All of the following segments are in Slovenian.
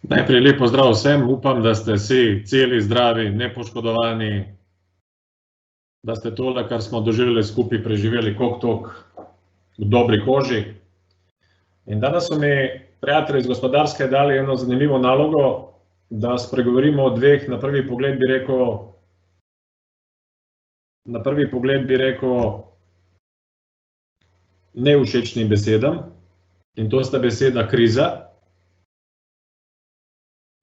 Najprej lep pozdrav vsem, upam, da ste vsi celi, zdravi, nepoškodovani, da ste tole, kar smo doživeli skupaj, preživeli koliko v dobri koži. In danes so mi prijatelji iz gospodarske dali eno zanimivo nalogo, da spregovorimo o dveh, na prvi pogled bi rekel nevšečnim besedam, in to sta beseda kriza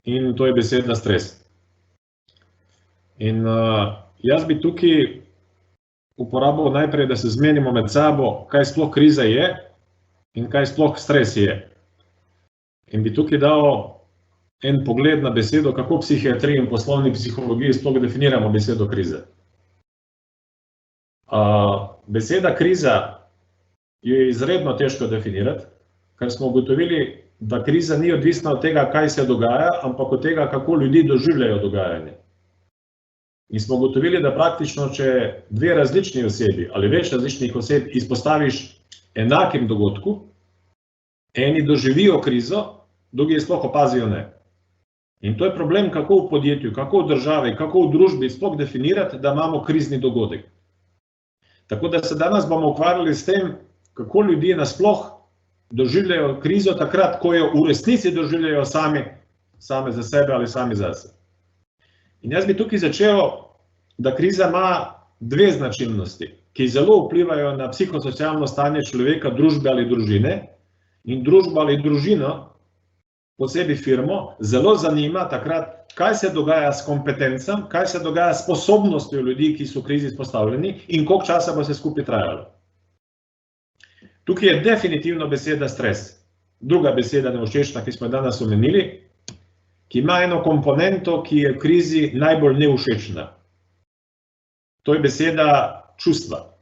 in to je beseda stres. In jaz bi tukaj uporabil najprej, da se zmenimo med sabo, kaj sploh kriza je in kaj sploh stres je. In bi tukaj dal en pogled na besedo, kako v psihiatriji in poslovni psihologiji sploh definiramo besedo krize. Beseda kriza je izredno težko definirati, ker smo ugotovili, da kriza ni odvisna od tega, kaj se dogaja, ampak od tega, kako ljudi doživljajo dogajanje. In smo ugotovili, da praktično, če dve različni osebi ali več različnih oseb izpostaviš enakim dogodku, eni doživijo krizo, drugi sploh opazijo ne. In to je problem, kako v podjetju, kako v državi, kako v družbi sploh definirati, da imamo krizni dogodek. Tako da se danes bomo ukvarjali s tem, kako ljudje nasploh doživljajo krizo takrat, ko jo v resnici doživljajo same za sebe ali sami zase. In jaz bi tukaj začel, da kriza ima dve značilnosti, ki zelo vplivajo na psihosocialno stanje človeka, družbe ali družine. In družbo ali družino, posebej firmo, zelo zanima takrat, kaj se dogaja s kompetencem, kaj se dogaja s sposobnostjo ljudi, ki so v krizi izpostavljeni in koliko časa bo se skupaj trajalo. Tukaj je definitivno beseda stres. Druga beseda nevšečna, ki smo jo danes omenili, ki ima eno komponento, ki je v krizi najbolj nevšečna. To je beseda čustva.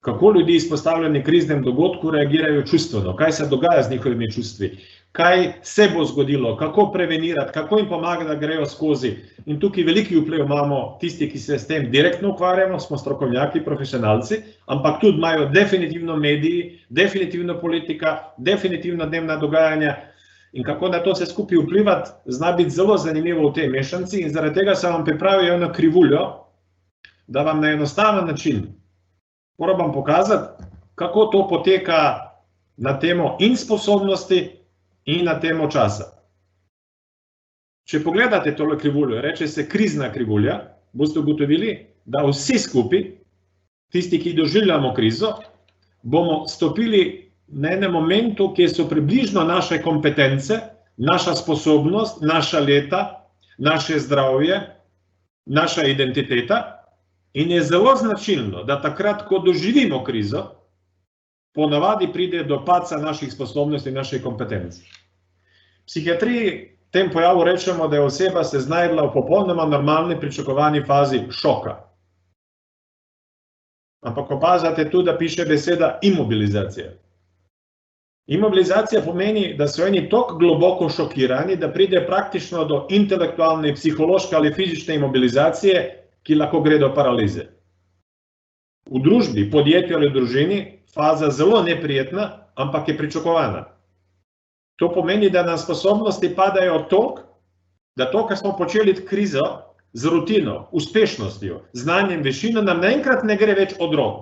Kako ljudi izpostavljeni kriznem dogodku reagirajo čustveno, kaj se dogaja z njihovimi čustvi, kaj se bo zgodilo, kako prevenirati, kako jim pomagati, da grejo skozi. In tukaj veliki vpliv imamo tisti, ki se s tem direktno ukvarjamo, smo strokovnjaki, profesionalci, ampak tudi imajo definitivno mediji, definitivno politika, definitivno dnevna dogajanja. In kako na to se skupaj vplivati, zna biti zelo zanimivo v tej mešanci in zaradi tega sem vam pripravil eno krivuljo, da vam na enostaven način probam pokazati, kako to poteka na temo in sposobnosti in na temo časa. Če pogledate tole krivuljo, reče se krizna krivulja, boste ugotovili, da vsi skupaj, tisti, ki doživljamo krizo, bomo stopili na enem momentu, kjer so približno naše kompetence, naša sposobnost, naša leta, naše zdravje, naša identiteta. In je zelo značilno, da takrat, ko doživimo krizo, ponavadi pride do padca naših sposobnosti in naših kompetenc. V psihiatriji tem pojavu rečemo, da je oseba se znajdla v popolnoma normalni pričakovani fazi šoka. Ampak opazate tudi, da piše beseda imobilizacija. Imobilizacija pomeni, da so eni toliko globoko šokirani, da pride praktično do intelektualne, psihološke ali fizične imobilizacije, ki lahko gre do paralize. V družbi, podjetju ali družini faza zelo neprijetna, ampak je pričakovana. To pomeni, da nam sposobnosti padajo toliko, da to, kar smo počeli krizo z rutino, uspešnostjo, znanjem, veščino, nam naenkrat ne gre več od rok.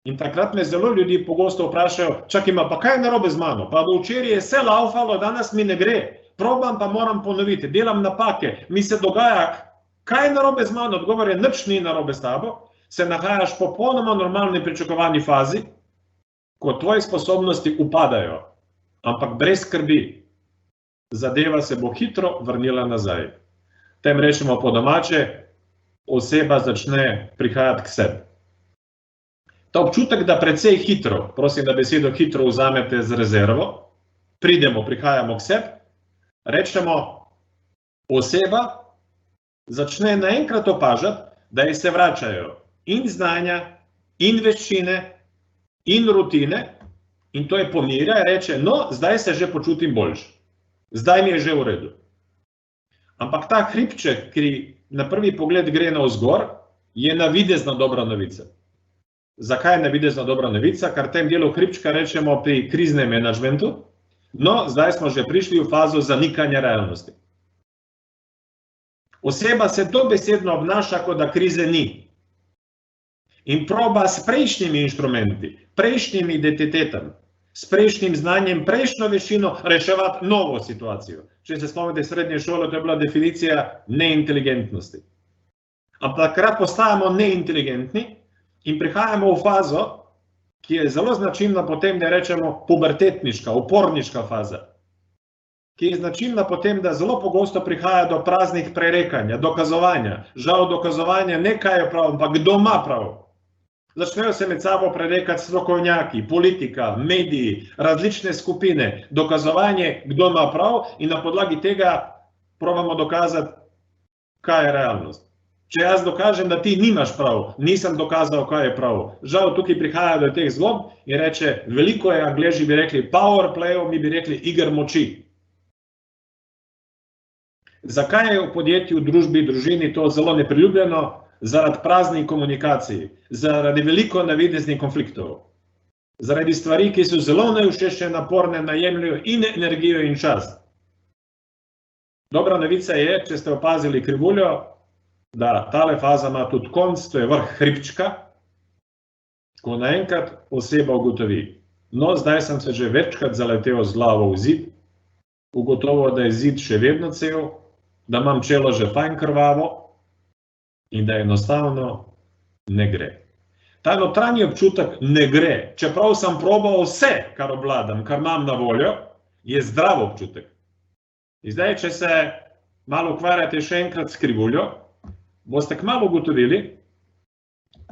In takrat me zelo ljudi pogosto vprašajo, čakaj, pa kaj je narobe z mano? Pa do včeraj je vse laufalo, danes mi ne gre. Probam pa moram ponoviti, delam napake, mi se dogaja. Kaj je narobe z mano? Odgovor je, nič ni narobe s tabo, se nahajaš v popolnoma normalni pričakovani fazi, ko tvoje sposobnosti upadajo, ampak brez skrbi, zadeva se bo hitro vrnila nazaj. Tem rečemo po domače, oseba začne prihajati k sebi. Ta občutek, da precej hitro, prosim, da besedo hitro vzamete z rezervo, prihajamo k sebi, rečemo, oseba začne naenkrat opažati, da ji se vračajo in znanja, in veščine, in rutine, in to je pomirja in reče, no, zdaj se že počutim boljše, zdaj mi je že v redu. Ampak ta hribček, ki na prvi pogled gre navzgor, je navidezna dobra novica. Zakaj je navidezna dobra novica? Ker v tem delu hribčka rečemo pri kriznem menedžmentu, No, zdaj smo že prišli v fazo zanikanja realnosti. Oseba se dobesedno obnaša, kot da krize ni. In proba s prejšnjimi inštrumenti, prejšnjimi identitetami, s prejšnjim znanjem, prejšnjo veščino reševati novo situacijo. Če se spomnite srednje šole, to je bila definicija neinteligentnosti. Ampak takrat postajamo neinteligentni in prihajamo v fazo, ki je zelo značilna potem, da rečemo pubertetniška, uporniška faza, ki je značilna potem, da zelo pogosto prihaja do praznih prerekanja, dokazovanja. Žal dokazovanja ne kaj je prav, ampak kdo ima prav. Začnejo se med sabo prerekati strokovnjaki, politika, mediji, različne skupine, dokazovanje, kdo ima prav in na podlagi tega probamo dokazati, kaj je realnost. Če jaz dokažem, da ti nimaš prav, nisem dokazal, kaj je prav. Žal tukaj prihaja do teh zlob in reče, veliko je, Angleži bi rekli power playov, mi bi rekli iger moči. Zakaj je v podjetju, v družbi, družini to zelo nepriljubljeno? Zaradi praznih komunikacij, zaradi veliko navideznih konfliktov, zaradi stvari, ki so zelo nevšečne, naporne, najemljajo in energijo in čas. Dobra novica je, če ste opazili krivuljo, da tale faza ima tudi konc, to je vrh hribčka, ko naenkrat oseba ugotovi. No, zdaj sem se že večkrat zaletel z glavo v zid, ugotovil, da je zid še vedno cel, da imam čelo že fajn krvavo in da enostavno ne gre. Ta notranji občutek ne gre, čeprav sem probal vse, kar obvladam, kar imam na voljo, je zdrav občutek. In zdaj, če se malo ukvarjate še enkrat s krivuljo, boste kmalu ugotovili,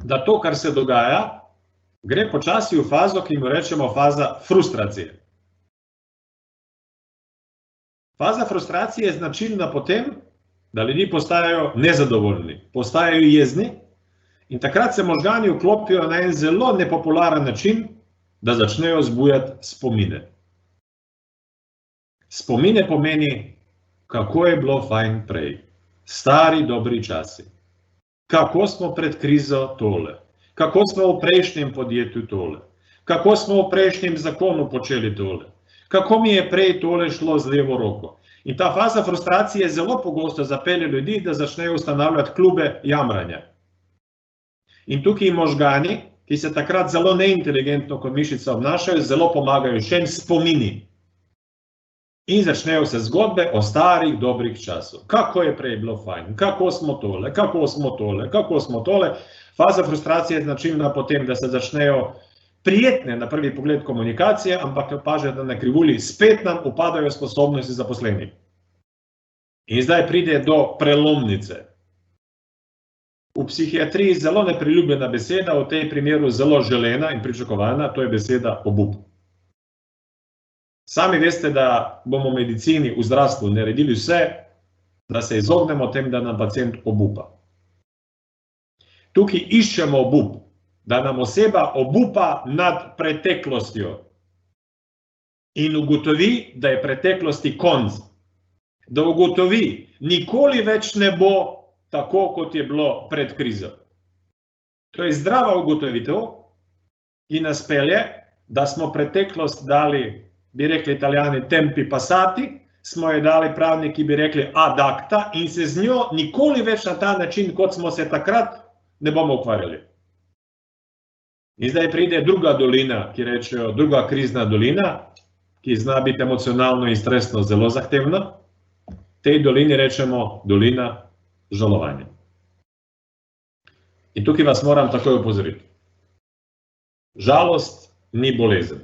da to, kar se dogaja, gre počasi v fazo, ki mu rečemo faza frustracije. Faza frustracije je značilna potem, da ljudi postajajo nezadovoljni, postajajo jezni in takrat se možgani vklopijo na en zelo nepopularen način, da začnejo zbujati spomine. Spomine pomeni, kako je bilo fajn prej. Stari dobri časi. Kako smo pred krizo tole. Kako smo v prejšnjem podjetju tole. Kako smo v prejšnjem zakonu počeli tole. Kako mi je prej tole šlo z levo roko. In ta faza frustracije zelo pogosto zapelje ljudi, da začnejo ustanavljati klube jamranja. In tukaj možgani, ki se takrat zelo neinteligentno kot mišica obnašajo, zelo pomagajo še spomini. In začnejo se zgodbe o starih dobrih časov. Kako je prej bilo fajn, kako smo tole, kako smo tole, kako smo tole. Faza frustracije je značilna potem, da se začnejo prijetne na prvi pogled komunikacije, ampak opažate na krivulji, spet nam upadajo sposobnosti zaposlenih. In zdaj pride do prelomnice. V psihiatriji zelo nepriljubljena beseda, v tej primeru zelo želena in pričakovana, to je beseda obup. Sami veste, da bomo v medicini, v zdravstvu naredili vse, da se izognemo tem, da nam pacient obupa. Tukaj iščemo obup, da nam oseba obupa nad preteklostjo in ugotovi, da je preteklosti konc. Da ugotovi, nikoli več ne bo tako, kot je bilo pred krizo. To je zdrava ugotovitev, ki nas pelje, da smo preteklost dali, bi rekli Italijani, tempi passati, smo jo dali pravniki, bi rekli ad acta in se z njo nikoli več na ta način, kot smo se takrat, ne bomo ukvarjali. In zdaj pride druga dolina, ki rečejo druga krizna dolina, ki zna biti emocionalno in stresno zelo zahtevna. Tej dolini rečemo dolina žalovanja. In tukaj vas moram takoj opozoriti. Žalost ni bolezen.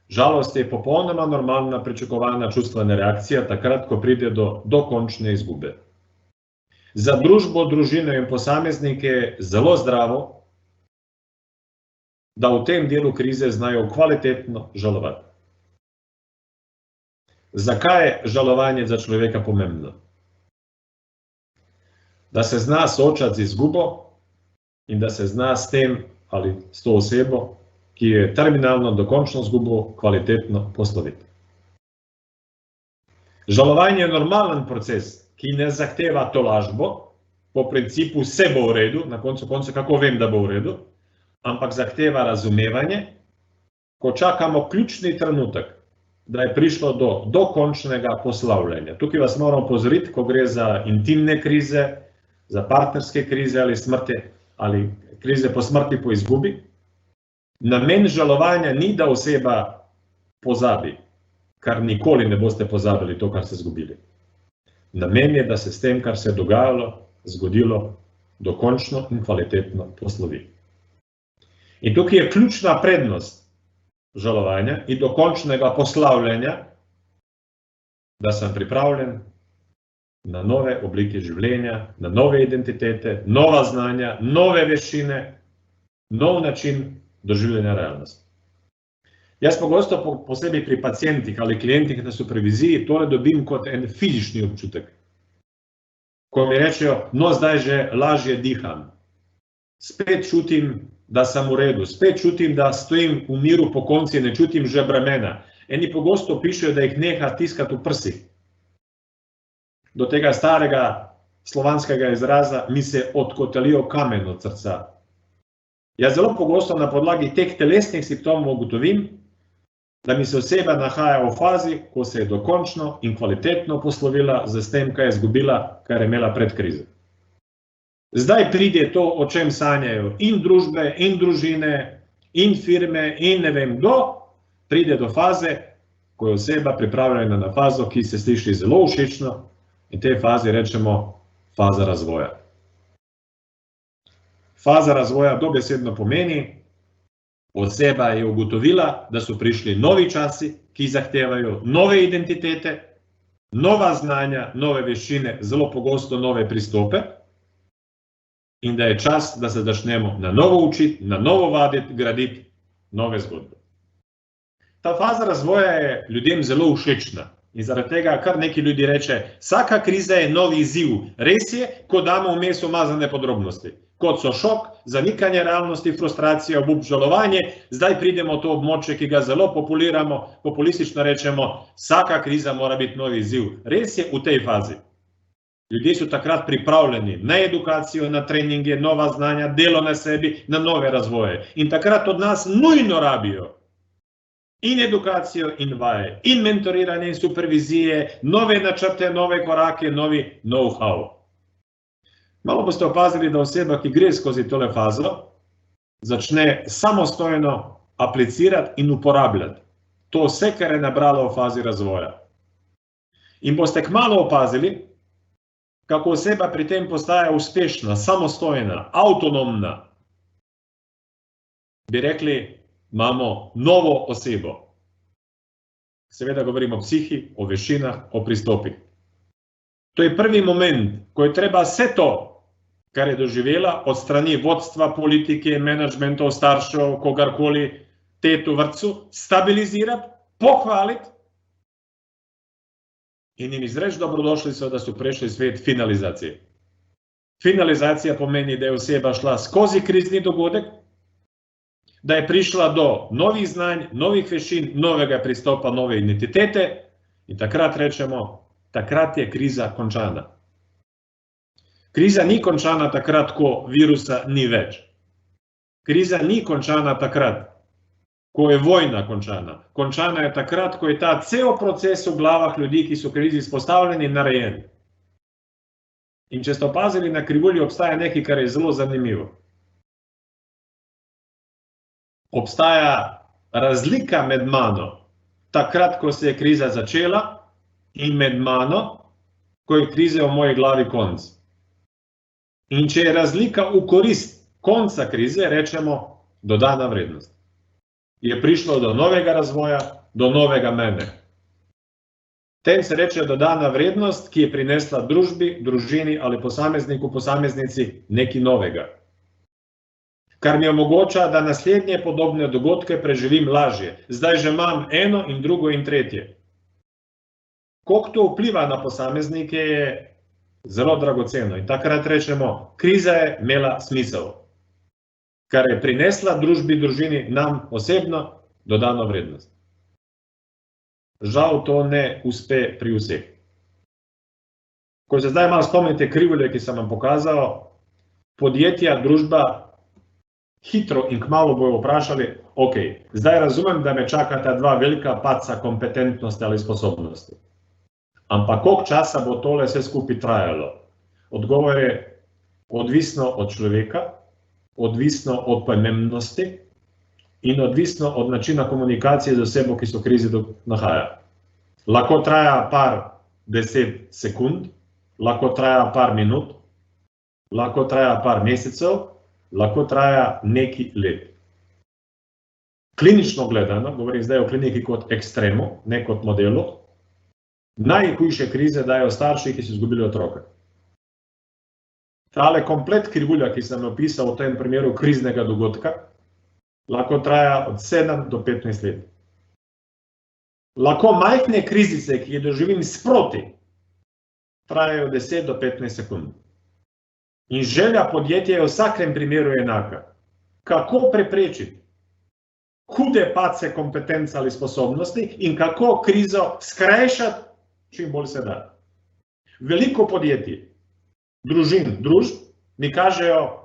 Žalost je popolnoma normalna pričakovana čustvena reakcija, takrat, ko pride do dokončne izgube. Za družbo, družino in posameznike je zelo zdravo, da v tem delu krize znajo kvalitetno žalovati. Zakaj je žalovanje za človeka pomembno? Da se zna soočati z izgubo in da se zna s tem ali s to osebo, ki je terminalno dokončno izgubo kvalitetno posloviti. Žalovanje je normalen proces, ki ne zahteva tolažbo, po principu vse bo v redu, na koncu konca kako vem, da bo v redu, ampak zahteva razumevanje ko čakamo ključni trenutek, da je prišlo do dokončnega poslavljanja. Tukaj vas moram opozoriti, ko gre za intimne krize, za partnerske krize ali smrti, ali krize po smrti, po izgubi. Namen žalovanja ni, da oseba pozabi, kar nikoli ne boste pozabili to, kar ste izgubili. Namen je, da se s tem, kar se je dogajalo, zgodilo, dokončno in kvalitetno poslovi. In tukaj je ključna prednost žalovanja in dokončnega poslavljanja, da sem pripravljen na nove oblike življenja, na nove identitete, nova znanja, nove veščine, nov način doživljanja realnosti. Jaz pogosto posebej pri pacientih ali klientih na superviziji tole dobim kot en fizični občutek. Ko mi rečejo, no zdaj že lažje diham, spet čutim, da sem v redu, spet čutim, da stojim v miru po konci, ne čutim že bremena. Eni pogosto pišejo, da jih neha tiskati v prsih. Do tega starega slovanskega izraza mi se odkotalijo kamen od srca. Jaz zelo pogosto na podlagi teh telesnih simptomov ugotovim, da mi se oseba nahaja v fazi, ko se je dokončno in kvalitetno poslovila z tem, kaj je izgubila, kar je imela pred krizo. Zdaj pride to, o čem sanjajo in družbe, in družine, in firme, in ne vem kdo, pride do faze, ko je oseba pripravljena na fazo, ki se sliši zelo všečno, in tej fazi rečemo faza razvoja. Faza razvoja dobesedno pomeni, oseba je ugotovila, da so prišli novi časi, ki zahtevajo nove identitete, nova znanja, nove veščine, zelo pogosto nove pristope, in da je čas, da se začnemo na novo učiti, na novo vaditi, graditi nove zgodbe. Ta faza razvoja je ljudem zelo všečna in zaradi tega kar nekaj ljudi reče, vsaka kriza je novi izziv, res je, ko damo vmes umazane podrobnosti, kot so šok, zanikanje realnosti, frustracija, obup, žalovanje, zdaj pridemo v to območje, ki ga zelo populistično rečemo, vsaka kriza mora biti novi izziv. Res je v tej fazi. Ljudje so takrat pripravljeni na edukacijo, na treninge, nova znanja, delo na sebi, na nove razvoje. In takrat od nas nujno rabijo in edukacijo, in vaje, in mentoriranje, in supervizije, nove načrte, nove korake, novi know-how. Malo boste opazili, da oseba, ki gre skozi tole fazo, začne samostojno aplicirati in uporabljati to vse, kar je nabrala v fazi razvoja. In boste kmalu opazili, kako oseba pri tem postaja uspešna, samostojna, avtonomna. Bi rekli, imamo novo osebo. Seveda govorimo o psihi, o veščinah, o pristopih. To je prvi moment, ko je treba vse to, kar je doživela od strani vodstva, politike, menedžmentov, staršev, kogarkoli, tetu, vrtcu, stabilizirati, pohvaliti in jim izreči dobrodošlico, da so prešli svet finalizacije. Finalizacija pomeni, da je oseba šla skozi krizni dogodek, da je prišla do novih znanj, novih veščin, novega pristopa, nove identitete in takrat rečemo, takrat je kriza končana. Kriza ni končana takrat, ko virusa ni več. Kriza ni končana takrat, ko je vojna končana. Končana je takrat, ko je ta cel proces v glavah ljudi, ki so krizi izpostavljeni, narejen. In če ste opazili, na krivulji obstaja nekaj, kar je zelo zanimivo. Obstaja razlika med mano, takrat, ko se je kriza začela, in med mano, ko je krize v moji glavi konc. In če je razlika v korist konca krize, rečemo dodana vrednost. Je prišlo do novega razvoja, do novega mene. Tem se reče dodana vrednost, ki je prinesla družbi, družini ali posamezniku, posameznici nekaj novega. Kar mi omogoča, da naslednje podobne dogodke preživim lažje. Zdaj že imam eno in drugo in tretje. Koliko to vpliva na posameznike je zelo dragoceno. In takrat rečemo, kriza je imela smisel. Kar je prinesla družbi, družini, nam osebno dodano vrednost. Žal to ne uspe pri vseh. Ko se zdaj malo spomnite krivulje, ki sem vam pokazal, podjetja, družba hitro in kmalu bojo vprašali, ok, zdaj razumem, da me čakata dva velika padca kompetentnosti ali sposobnosti. Ampak koliko časa bo tole vse skupaj trajalo? Odgovor je odvisno od človeka, odvisno od pomembnosti in odvisno od načina komunikacije z osebo, ki se v krizi nahaja. Lahko traja par 10 sekund, lahko traja par minut, lahko traja par mesecev, lahko traja neki let. Klinično gledano, govorim zdaj o kliniki kot ekstremu, ne kot modelu, najhujše krize dajo starši, ki so izgubili otroka. Tale komplet krivulja, ki sem opisal v tem primeru kriznega dogodka, lahko traja od 7 do 15 let. Lahko majhne krizice, ki jih doživim sproti, trajajo 10 do 15 sekund. In želja podjetja je v vsakem primeru enaka. Kako preprečiti hude padce kompetenc ali sposobnosti in kako krizo skrajšati, čim bolj se da. Veliko podjetij, družin, družb mi kažejo,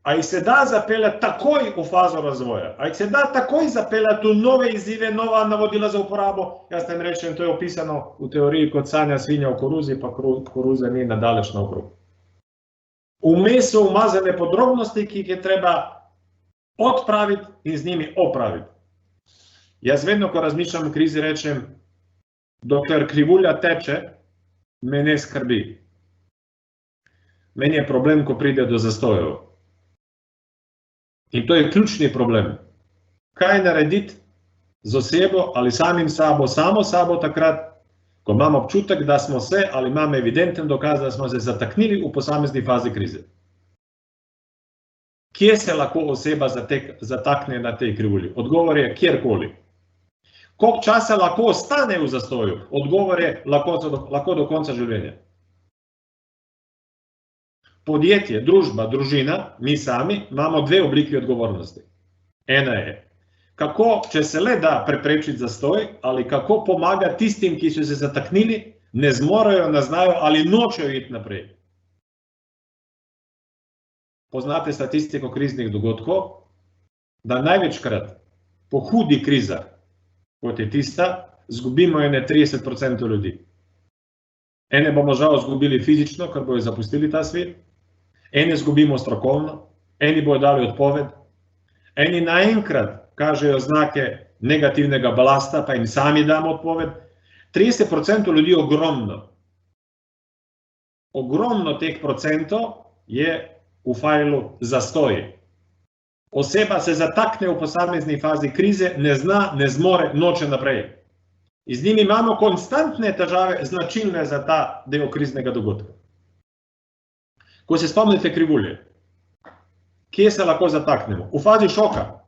a jih se da zapeljati takoj v fazo razvoja, a jih se da takoj zapeljati v nove izzive, nova navodila za uporabo. Jaz tem rečem, to je opisano v teoriji kot sanja svinja v koruzi, pa koruza ni nadaleč naokrog. Vmes so umazane podrobnosti, ki jih je treba odpraviti in z njimi opraviti. Jaz vedno, ko razmišljam o krizi, rečem, dokler krivulja teče, me ne skrbi. Meni je problem, ko pride do zastojev. In to je ključni problem. Kaj narediti z osebo ali samim sabo, samo sabo takrat, ko imamo občutek, da smo se ali imamo evidenten dokaz, da smo se zataknili v posamezni fazi krize. Kje se lahko oseba zatakne na tej krivulji? Odgovor je kjerkoli. Koliko časa lahko ostane v zastoju? Odgovor je lahko do konca življenja. Podjetje, družba, družina, mi sami imamo dve obliki odgovornosti. Ena je, kako, če se le da preprečiti zastoj, ali kako pomagati tistim, ki so se zataknili, ne zmorejo, ne znajo ali nočejo iti naprej. Poznate statistiko kriznih dogodkov, da največkrat po hudi krizah, kot je tista, zgubimo 30% ljudi. Ene bomo žal zgubili fizično, ker bojo zapustili ta svet, ene zgubimo strokovno, eni bojo dali odpoved, eni naenkrat kažejo znake negativnega balasta, pa jim sami damo odpoved. 30% ljudi je ogromno. Ogromno teh procentov je v fajlu zastoji. Oseba se zatakne v posamezni fazi krize, ne zna, ne zmore, noče naprej. In z njimi imamo konstantne težave, značilne za ta del kriznega dogodka. Ko se spomnite krivulje, kje se lahko zataknemo? V fazi šoka.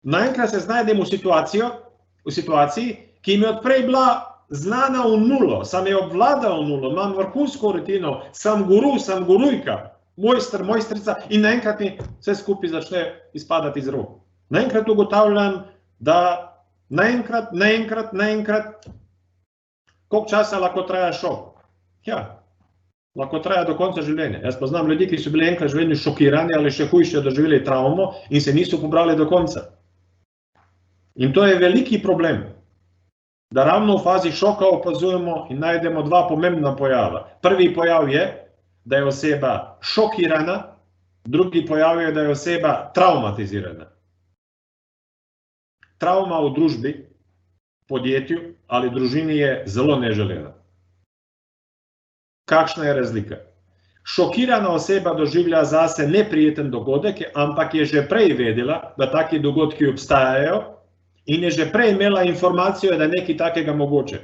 Naenkrat se znajdemo v situaciji, ki mi je odprej bila znana v nulo, sam je obvladal v nulo, imam vrhunsko rutino, sem guru, sem gurujka, mojster, mojstrica in naenkrat mi vse skupaj začne izpadati iz rok. Naenkrat ugotavljam, da naenkrat, koliko časa lahko traja šok? Ja, lahko traja do konca življenja. Jaz poznam ljudi, ki so bili enkrat v življenju šokirani ali še hujše doživeli travmo in se niso pobrali do konca. In to je veliki problem, da ravno v fazi šoka opazujemo in najdemo dva pomembna pojava. Prvi pojav je, da je oseba šokirana, drugi pojav je, da je oseba travmatizirana. Travma v družbi, podjetju ali družini je zelo neželena. Kakšna je razlika? Šokirana oseba doživlja zase neprijeten dogodek, ampak je že prej vedela, da taki dogodki obstajajo in je že prej imela informacijo, da je nekaj takega mogoče.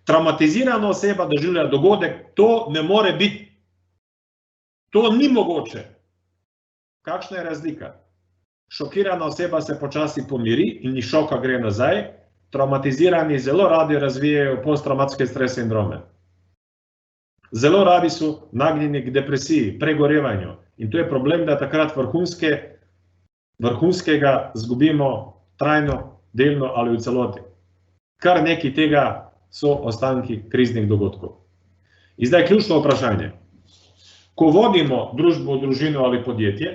Traumatizirana oseba doživlja dogodek, to ne more biti. To ni mogoče. Kakšna je razlika? Šokirana oseba se počasi pomiri in iz šoka gre nazaj, traumatizirani zelo radi razvijajo posttraumatske stres sindrome. Zelo radi so nagnjeni k depresiji, pregorevanju. In to je problem, da takrat vrhunskega zgubimo trajno, delno ali v celoti. Kar nekaj tega so ostanki kriznih dogodkov. In zdaj ključno vprašanje. Ko vodimo družbo, družino ali podjetje,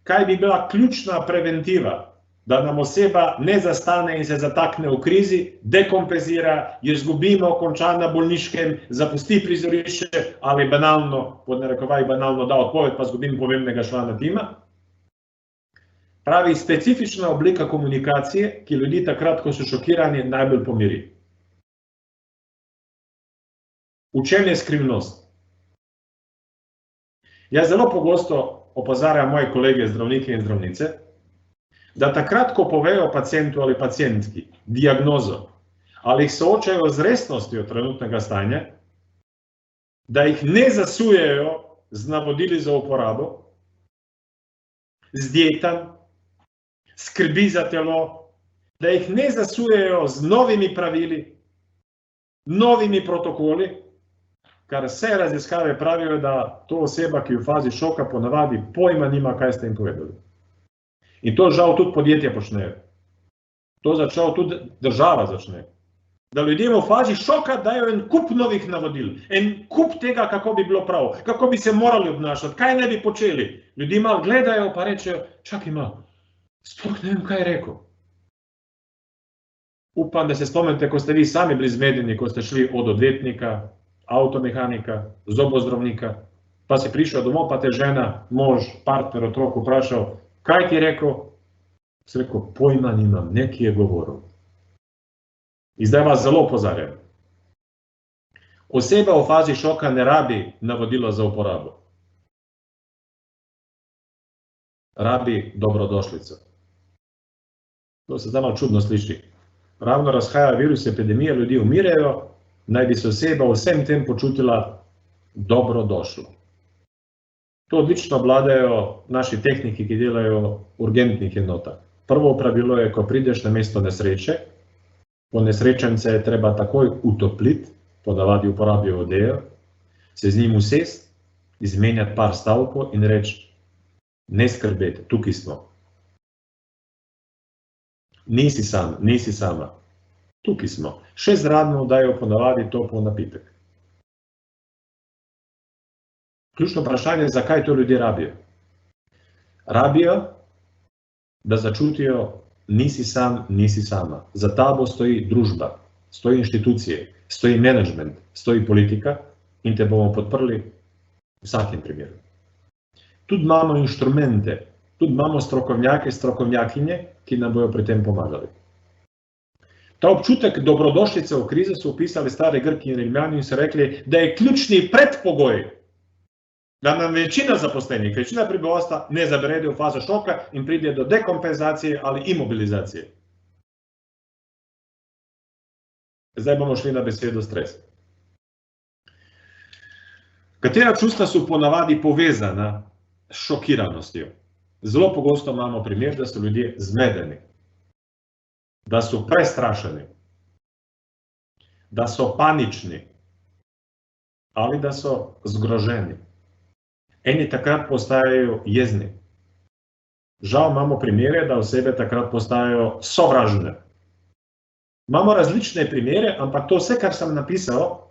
kaj bi bila ključna preventiva, da nam oseba ne zastane in se zatakne v krizi, dekompenzira, jo izgubimo, konča na bolniškem, zapusti prizorišče ali banalno, pod narekovaj banalno da odpoved, pa izgubim pomembnega člana tima. Pravi, specifična oblika komunikacije, ki ljudi takrat, ko so šokirani, najbolj pomiri. V čem je skrivnost? Jaz zelo pogosto opozarjam moje kolege zdravnike in zdravnice, da takrat, ko povejo pacientu ali pacientki diagnozo ali jih soočajo z resnostjo trenutnega stanja, da jih ne zasujejo z navodili za uporabo, z dietam, skrbi za telo, da jih ne zasujejo z novimi pravili, novimi protokoli, kar vse raziskave pravijo, da to oseba, ki je v fazi šoka, ponavadi pojma nima, kaj ste jim povedali. In to žal tudi podjetja počnejo. To žal tudi država začne. Da ljudje v fazi šoka dajo en kup novih navodil, en kup tega, kako bi bilo prav, kako bi se morali obnašati, kaj ne bi počeli. Ljudje malo gledajo pa rečejo, čakaj malo, sploh ne vem, kaj je rekel. Upam, da se spomnite, ko ste vi sami bili zmedeni, ko ste šli od odvetnika, avtomehanika, zobozdravnika, pa si prišel domov, pa te žena, mož, partner, otrok vprašal, kaj ti je rekel? Si rekel, pojma nimam, nekaj je govoril. In zdaj vas zelo opozarjam. Oseba v fazi šoka ne rabi navodila za uporabo. Rabi dobrodošlico. To se zdaj malo čudno sliši. Ravno razhaja virus, epidemije, ljudje umirajo, naj bi se oseba vsem tem počutila dobrodošlo. To odlično vladajo naši tehniki, ki delajo v urgentnih enotah. Prvo pravilo je, ko prideš na mesto nesreče, ponesrečence je treba takoj utopliti, ponavadi uporabijo odejo, se z njim usesti, izmenjati par stavkov in reči, ne skrbeti, tukaj smo. Nisi sam, nisi sama. Tukaj smo. Še zraven dajo ponavadi topel napitek. Ključno vprašanje je, zakaj to ljudje rabijo. Rabijo, da začutijo, nisi sam, nisi sama. Za tabo stoji družba, stoji inštitucije, stoji menedžment, stoji politika in te bomo podprli v vsakem primeru. Tudi imamo inštrumente, tudi imamo strokovnjake, strokovnjakinje, ki nam bojo pri tem pomagali. Ta občutek dobrodošlice v krizi so opisali stari Grki in Rimljani in so rekli, da je ključni predpogoj, da nam večina zaposlenih, večina prebivalstva ne zabrede v fazo šoka in pride do dekompenzacije ali imobilizacije. Zdaj bomo šli na besedo stres. Katera čustva so ponavadi povezana s šokiranostjo? Zelo pogosto imamo primer, da so ljudje zmedeni, da so prestrašeni, da so panični ali da so zgroženi. Eni takrat postajajo jezni. Žal imamo primere, da osebe takrat postajajo sovražne. Imamo različne primere, ampak to vse, kar sem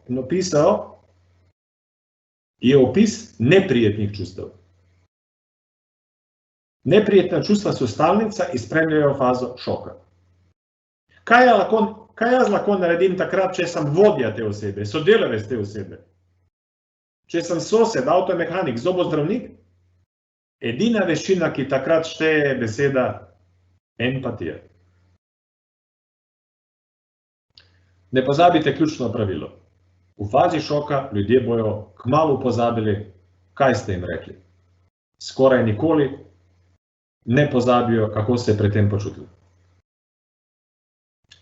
napisal, je opis neprijetnih čustev. Neprijetna čustva so stalnica in spremljajo fazo šoka. Kaj jaz lahko naredim takrat, če sem vodja te osebe, sodelavec te osebe? Če sem sosed, avtomehanik, zobozdravnik? Edina veščina, ki takrat šteje, je beseda empatija. Ne pozabite ključno pravilo. V fazi šoka ljudje bojo kmalu pozabili, kaj ste jim rekli. Skoraj nikoli ne pozabijo, kako se je pri tem počutili.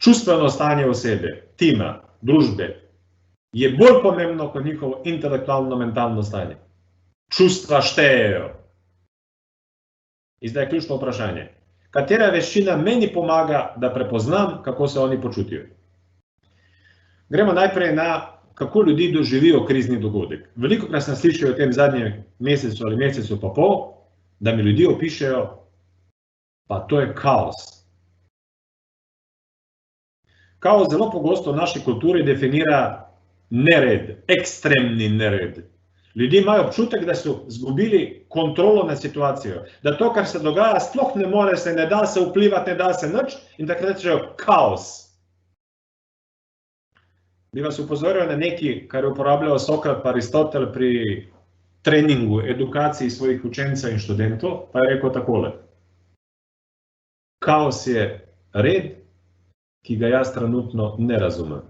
Čustveno stanje osebe, tima, družbe je bolj pomembno kot njihovo intelektualno-mentalno stanje. Čustva štejejo. In zdaj je ključno vprašanje. Katera veščina meni pomaga, da prepoznam, kako se oni počutijo? Gremo najprej na, kako ljudi doživijo krizni dogodek. Velikokrat sem slišal v tem zadnjem mesecu ali mesecu pa pol, da mi ljudje opišejo, pa to je kaos. Kaos zelo pogosto v naši kulturi definira nered, ekstremni nered. Ljudje imajo občutek, da so izgubili kontrolo nad situacijo, da to, kar se dogaja, sploh ne more se, ne da se vplivati, ne da se nič in takrat rečejo kaos. Bi vas upozoril na nekaj, kar je uporabljal Sokrat pa Aristotel pri treningu, edukaciji svojih učencev in študentov, pa je rekel takole. Kaos je red, ki ga jaz trenutno ne razumem.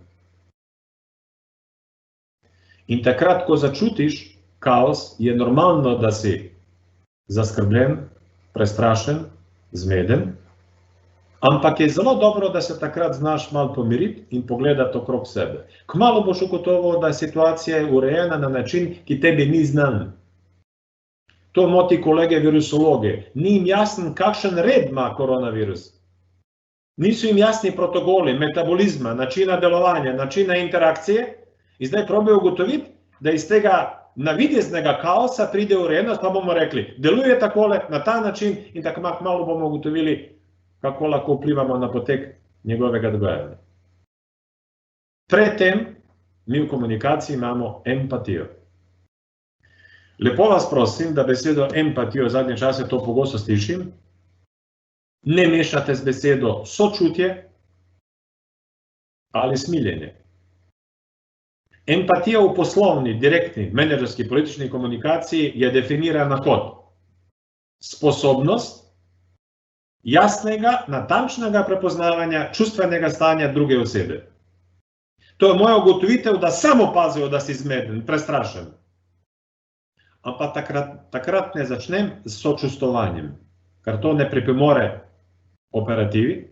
In takrat, ko začutiš kaos, je normalno, da si zaskrbljen, prestrašen, zmeden, ampak je zelo dobro, da se takrat znaš malo pomiriti in pogledati okrog sebe. Kmalu boš ugotovil, da situacija je urejena na način, ki tebi ni znan. To moti kolege virusologe. Ni jim jasen, kakšen red ima koronavirus. Niso jim jasni protokoli, metabolizma, načina delovanja, načina interakcije. In zdaj probajo ugotoviti, da iz tega navideznega kaosa pride urejenost, pa bomo rekli, deluje takole, na ta način in tako malo bomo ugotovili, kako lahko vplivamo na potek njegovega dogajanja. Predtem mi v komunikaciji imamo empatijo. Lepo vas prosim, da besedo empatijo v zadnje čase to pogosto slišim, ne mešate z besedo sočutje ali smiljenje. Empatija v poslovni, direktni, menedžerski, politični komunikaciji je definirana kot sposobnost jasnega, natančnega prepoznavanja čustvenega stanja druge osebe. To je moja ugotovitev, da samo opazijo, da si zmeden, prestrašen. Ampak takrat ne začnem s sočustvovanjem, ker to ne pripomore operativi.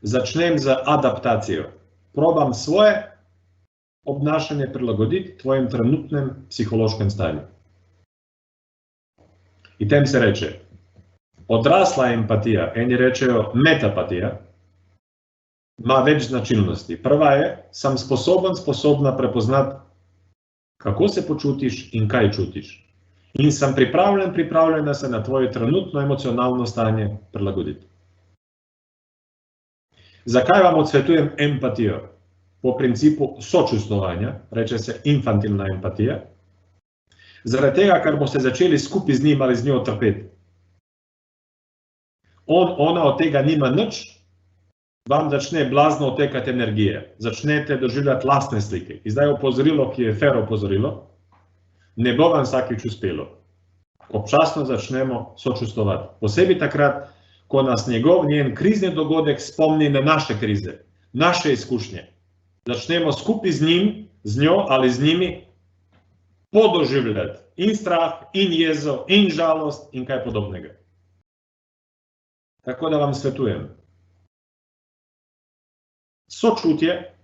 Začnem z adaptacijo. Probam svoje obnašanje prilagoditi tvojem trenutnem psihološkem stanju. In tem se reče, odrasla empatija, eni rečejo metapatija, ima več značilnosti. Prva je, sem sposobna prepoznati, kako se počutiš in kaj čutiš. In sem pripravljena se na tvoje trenutno emocionalno stanje prilagoditi. Zakaj vam odsvetujem empatijo? Po principu sočustvovanja, reče se infantilna empatija, zaradi tega, ker boste začeli skupaj z njim ali z njo trpeti. Ona od tega nima nič, vam začne blazno odtekati energije, začnete doživljati lastne slike. In zdaj opozorilo, ki je fair opozorilo, ne bo vam vsakič uspelo. Občasno začnemo sočustvovati. Posebej takrat, ko nas njen krizni dogodek spomni na naše krize, naše izkušnje. Začnemo skupaj z njim, z njo ali z njimi podoživljati in strah, in jezo, in žalost in kaj podobnega. Tako da vam svetujem. Sočutje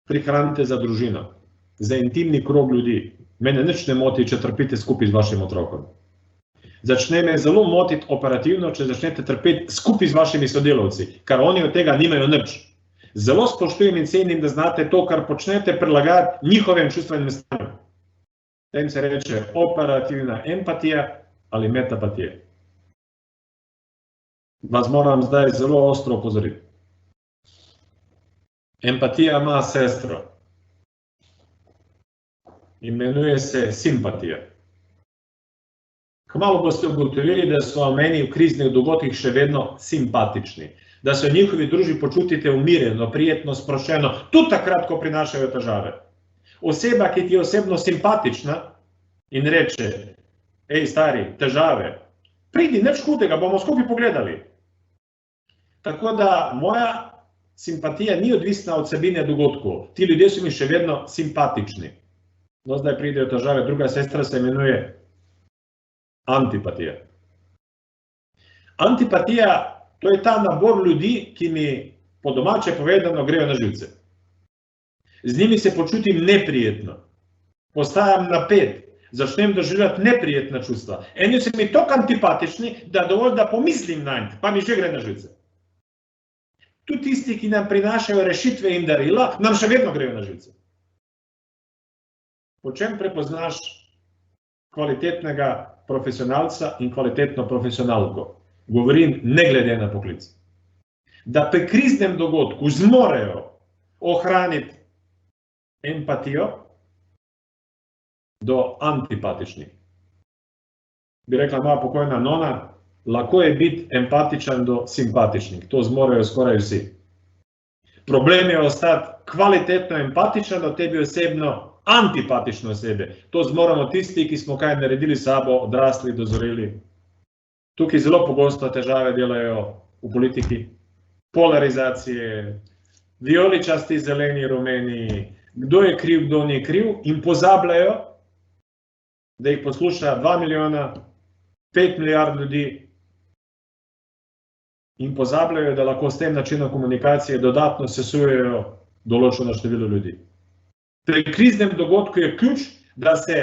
prihranite za družino, za intimni krog ljudi. Mene nič ne moti, če trpite skupaj z vašim otrokom. Začne me zelo motiti operativno, če začnete trpeti skupaj z vašimi sodelavci, ker oni od tega nimajo nič. Zelo spoštujem in cenim, da znate to, kar počnete, prilagajati njihovem čustvenem stanju. Tem se reče operativna empatija ali metapatija. Vas moram zdaj zelo ostro opozoriti. Empatija ima sestro. Imenuje se simpatija. Kmalu boste ugotovili, da so meni v kriznih dogodkih še vedno simpatični. Da se v njihovi družbi počutite umirjeno, prijetno, sproščeno, tudi takrat, ko prinašajo težave. Oseba, ki ti je osebno simpatična in reče, ej stari, težave, pridi, nič hudega, bomo skupaj pogledali. Tako da moja simpatija ni odvisna od vsebine dogodkov. Ti ljudje so mi še vedno simpatični. No, zdaj pridejo težave, druga sestra se imenuje antipatija. Antipatija, to je ta nabor ljudi, ki mi po domače povedano grejo na živce. Z njimi se počutim neprijetno. Postajam napet, začnem doživljati neprijetna čustva. Eni so mi toliko antipatični, da dovolj, da pomislim nanj, pa mi že gre na živce. Tudi tisti, ki nam prinašajo rešitve in darila, nam še vedno grejo na živce. Po čem prepoznaš kvalitetnega profesionalca in kvalitetno profesionalko? Govorim ne glede na poklic. Da pri kriznem dogodku zmorejo ohraniti empatijo, do antipatičnih. Bi rekla moja pokojna nona, lahko je biti empatičen do simpatičnih, to zmorejo skoraj vsi. Problem je ostati kvalitetno empatičen do tebi osebno antipatične osebe. To zmoramo tisti, ki smo kaj naredili sabo, odrasli, dozoreli. Tukaj zelo pogosto težave delajo v politiki. Polarizacije, vijoličasti, zeleni, rumeni, kdo je kriv, kdo ni kriv, in pozabljajo, da jih posluša 2 milijona, 5 milijard ljudi, in pozabljajo, da lahko s tem načinom komunikacije dodatno sesujejo določeno število ljudi. Pri kriznem dogodku je ključ, da se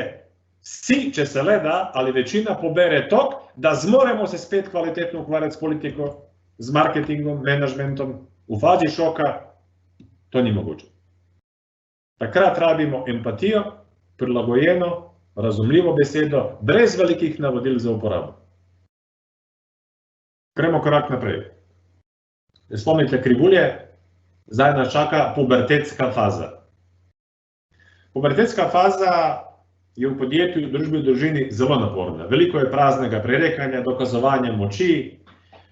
vsi, če se le da, ali večina pobere tok, da zmoremo se spet kvalitetno ukvarjati s politiko, z marketingom, menedžmentom. V fazi šoka to ni mogoče. Takrat rabimo empatijo, prilagojeno, razumljivo besedo, brez velikih navodil za uporabo. Gremo korak naprej. Spomnite krivulje, zdaj nas čaka pubertetska faza. Pubertetska faza je v podjetju, v družbi, v družini zelo naporna. Veliko je praznega prerekanja, dokazovanja moči,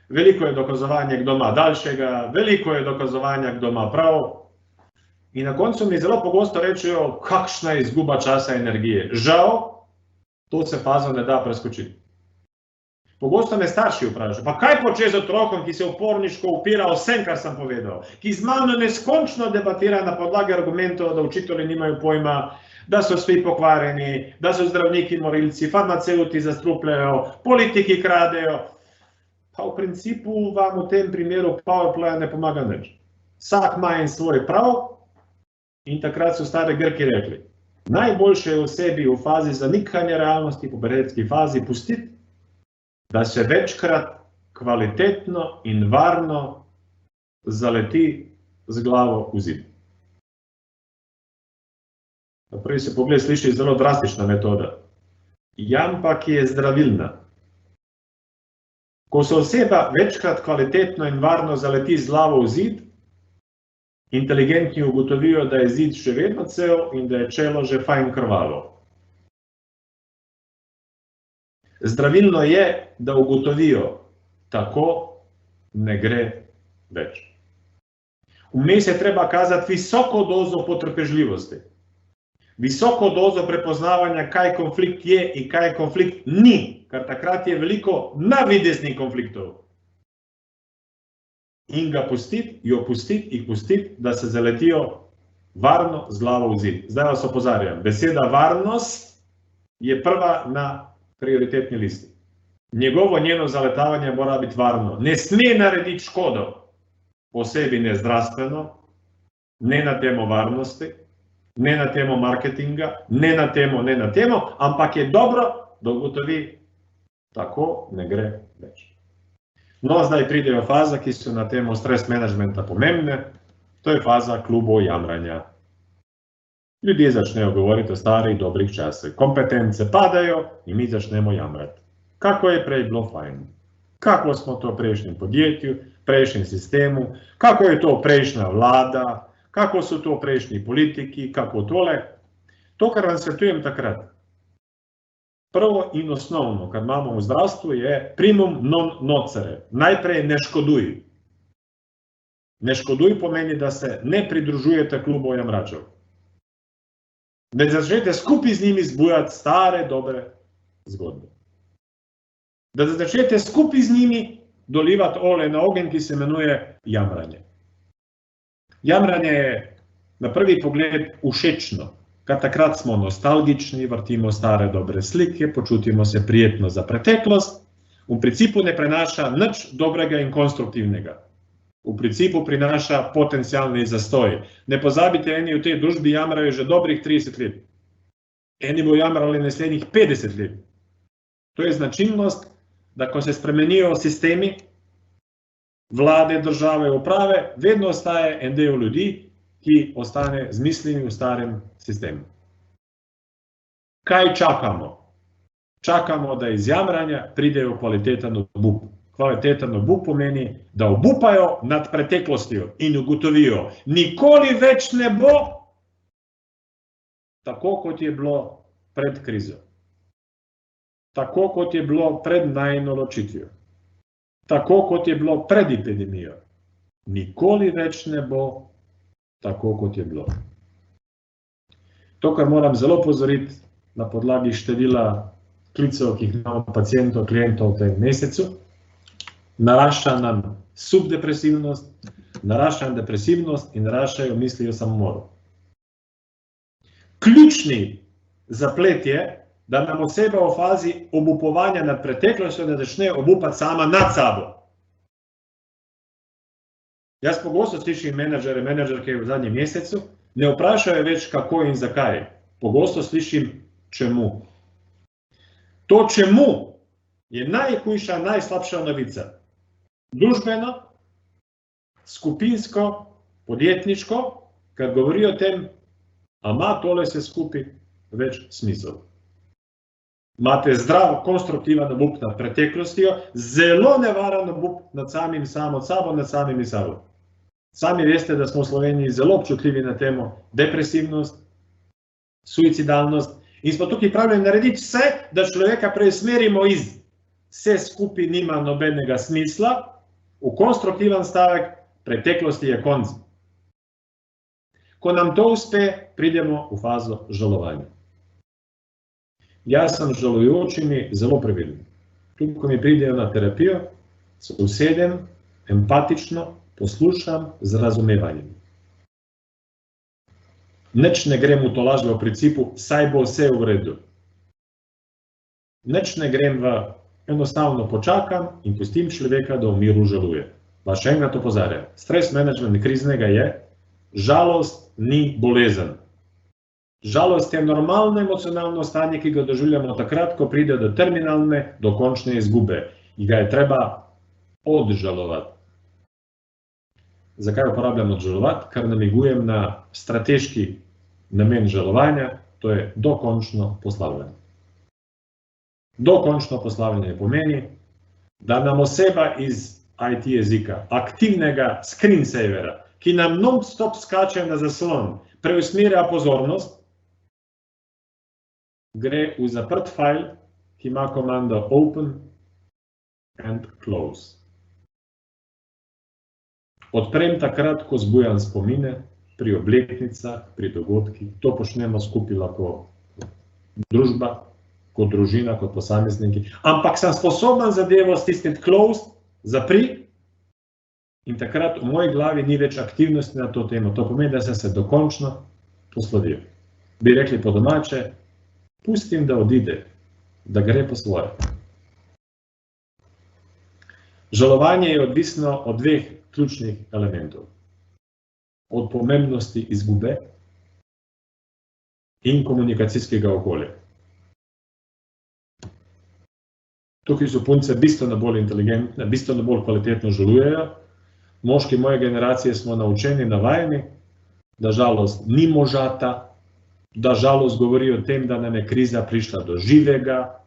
veliko je dokazovanja, kdo ima daljšega, veliko je dokazovanja, kdo ima prav. In na koncu mi zelo pogosto rečejo, kakšna je izguba časa in energije. Žal, to se fazo ne da preskočiti. Pogosto me starši vprašajo, pa kaj počne z otrokom, ki se uporniško upira vsem, kar sem povedal, ki z mano neskončno debatira na podlagi argumentov, da učitelji nimajo pojma, da so svi pokvarjeni, da so zdravniki morilci, farmaceuti zastrupljajo, politiki kradejo. Pa v principu vam v tem primeru PowerPoint ne pomaga nič. Vsak ima en svoj prav in takrat so stari Grki rekli, najboljše je osebi v fazi zanikanja realnosti, v pubertetski fazi pustiti, da se večkrat kvalitetno in varno zaleti z glavo v zid. Na prvi se pogled sliši zelo drastična metoda, ampak je zdravilna. Ko se oseba večkrat kvalitetno in varno zaleti z glavo v zid, inteligentni ugotovijo, da je zid še vedno cel in da je čelo že fajn krvalo. Zdravilno je, da ugotovijo, tako ne gre več. Vmes je treba kazati visoko dozo potrpežljivosti, visoko dozo prepoznavanja, kaj konflikt je in kaj konflikt ni, ker takrat je veliko navideznih konfliktov. In ga pustiti, jih pustiti, da se zaletijo varno z glavo v zid. Zdaj vas opozarjam, beseda varnost je prva na prioritetni listi. Njeno zaletavanje mora biti varno. Ne sme narediti škodo, posebej ne zdravstveno, ne na temo varnosti, ne na temo marketinga, ne na temo, ampak je dobro, da ugotovi, tako ne gre več. No, zdaj pridejo faze, ki so na temo stres menedžmenta pomembne, to je faza klubov jamranja. Ljudje začnejo govoriti o starih dobrih časih, kompetence padajo in mi začnemo jamrati. Kako je prej bilo fajn, kako smo to v prejšnjem podjetju, prejšnjem sistemu, kako je to prejšnja vlada, kako so to prejšnji politiki, kako tole. To, kar vam svetujem takrat, prvo in osnovno, kar imamo v zdravstvu, je primum non nocere. Najprej ne škoduj. Ne škoduj pomeni, da se ne pridružujete klubu jamračev. Da začnete skupaj z njimi zbujati stare, dobre zgodbe. Da začnete skupaj z njimi dolivati olje na ogenj, ki se imenuje jamranje. Jamranje je na prvi pogled všečno, ker takrat smo nostalgični, vrtimo stare dobre slike, počutimo se prijetno za preteklost, v principu ne prenaša nič dobrega in konstruktivnega. V principu prinaša potencialni zastoj. Ne pozabite, eni v tej družbi jamrajo že dobrih 30 let. Eni bo jamrali naslednjih 50 let. To je značilnost, da ko se spremenijo sistemi, vlade, države, uprave, vedno ostaje en del ljudi, ki ostane z mislimi v starem sistemu. Kaj čakamo? Čakamo, da iz jamranja pridejo kvaliteten obup. Kvaliteten obup pomeni, da obupajo nad preteklostjo in ugotovijo, nikoli več ne bo tako, kot je bilo pred krizo. Tako kot je bilo pred najino ločitvijo. Tako kot je bilo pred epidemijo. Nikoli več ne bo tako, kot je bilo. To, kar moram zelo pozoriti na podlagi števila klicev, ki jih imamo pacientov, klientov v tem mesecu, narašča nam subdepresivnost, narašča nam depresivnost in naraščajo misli o samomoru. Ključni zaplet je, da nam oseba v fazi obupovanja nad preteklostjo ne začne obupati sama nad sabo. Jaz pogosto slišim menedžerke v zadnjem mesecu, ne vprašajo več kako in zakaj. Pogosto slišim čemu. To čemu je najhujša, najslabša novica. Družbeno, skupinsko, podjetniško, kar govori o tem, a ima tole se skupaj več smisel. Imate zdrav, konstruktiven obup nad preteklostjo, zelo nevaren obup nad samim sabo, nad samimi sabo. Sami veste, da smo v Sloveniji zelo občutljivi na temo depresivnost, suicidalnost in smo tukaj pravljeni narediti vse, da človeka preusmerimo iz vse skupaj nima nobenega smisla, v konstruktiven stavek, preteklosti je konc. Ko nam to uspe, pridemo v fazo žalovanja. Jaz sem z žalujočimi zelo previden. Tudi, ko mi pridejo na terapijo, se usedem, empatično, poslušam z razumevanjem. Nič ne grem v tolažbo v principu, saj bo vse v redu. Nič ne grem v enostavno počakam in pustim človeka, da v miru žaluje. Pa še enkrat opozarjam, stres management kriznega je, žalost ni bolezen. Žalost je normalno emocionalno stanje, ki ga doživljamo takrat, ko pride do terminalne, dokončne izgube. In ga je treba odžalovati. Zakaj uporabljam odžalovati? Ker namigujem na strateški namen žalovanja, to je dokončno poslavljanje. Dokončno poslavljanje pomeni, da nam oseba iz IT jezika, aktivnega screensavera, ki nam non-stop skače na zaslon, preusmerja pozornost, gre v zaprt fajl, ki ima komando open and close. Odprem takrat, ko zbujam spomine, pri obletnicah, pri dogodkih, to počnemo skupaj lahko družba, kot družina, kot posamezniki, ampak sem sposoben zadevo stisniti close, zapri, in takrat v moji glavi ni več aktivnosti na to temo. To pomeni, da sem se dokončno poslovil. Bi rekli po domače, pustim, da odide, da gre po svoje. Žalovanje je odvisno od dveh ključnih elementov. Od pomembnosti izgube in komunikacijskega okolja. Tukaj so punce bistveno bolj inteligentne, bistveno bolj kvalitetno žalujejo. Moški moje generacije smo naučeni, navajeni, da žalost ni možata, da žalost govori o tem, da nam je kriza prišla do živega,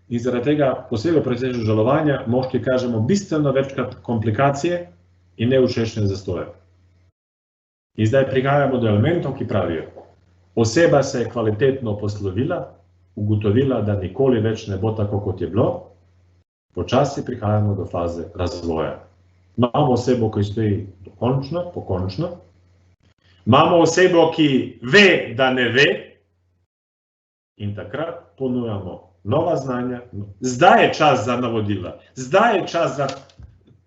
in zaradi tega posebej v procesu žalovanja moški kažemo bistveno večkrat komplikacije in neučešne zastoje. In zdaj prihajamo do elementov, ki pravijo, oseba se je kvalitetno poslovila, ugotovila, da nikoli več ne bo tako, kot je bilo, počasi prihajamo do faze razvoja. Imamo osebo, ki stoji dokončno, pokončno, imamo osebo, ki ve, da ne ve, in takrat ponujamo nova znanja. Zdaj je čas za navodila, zdaj je čas za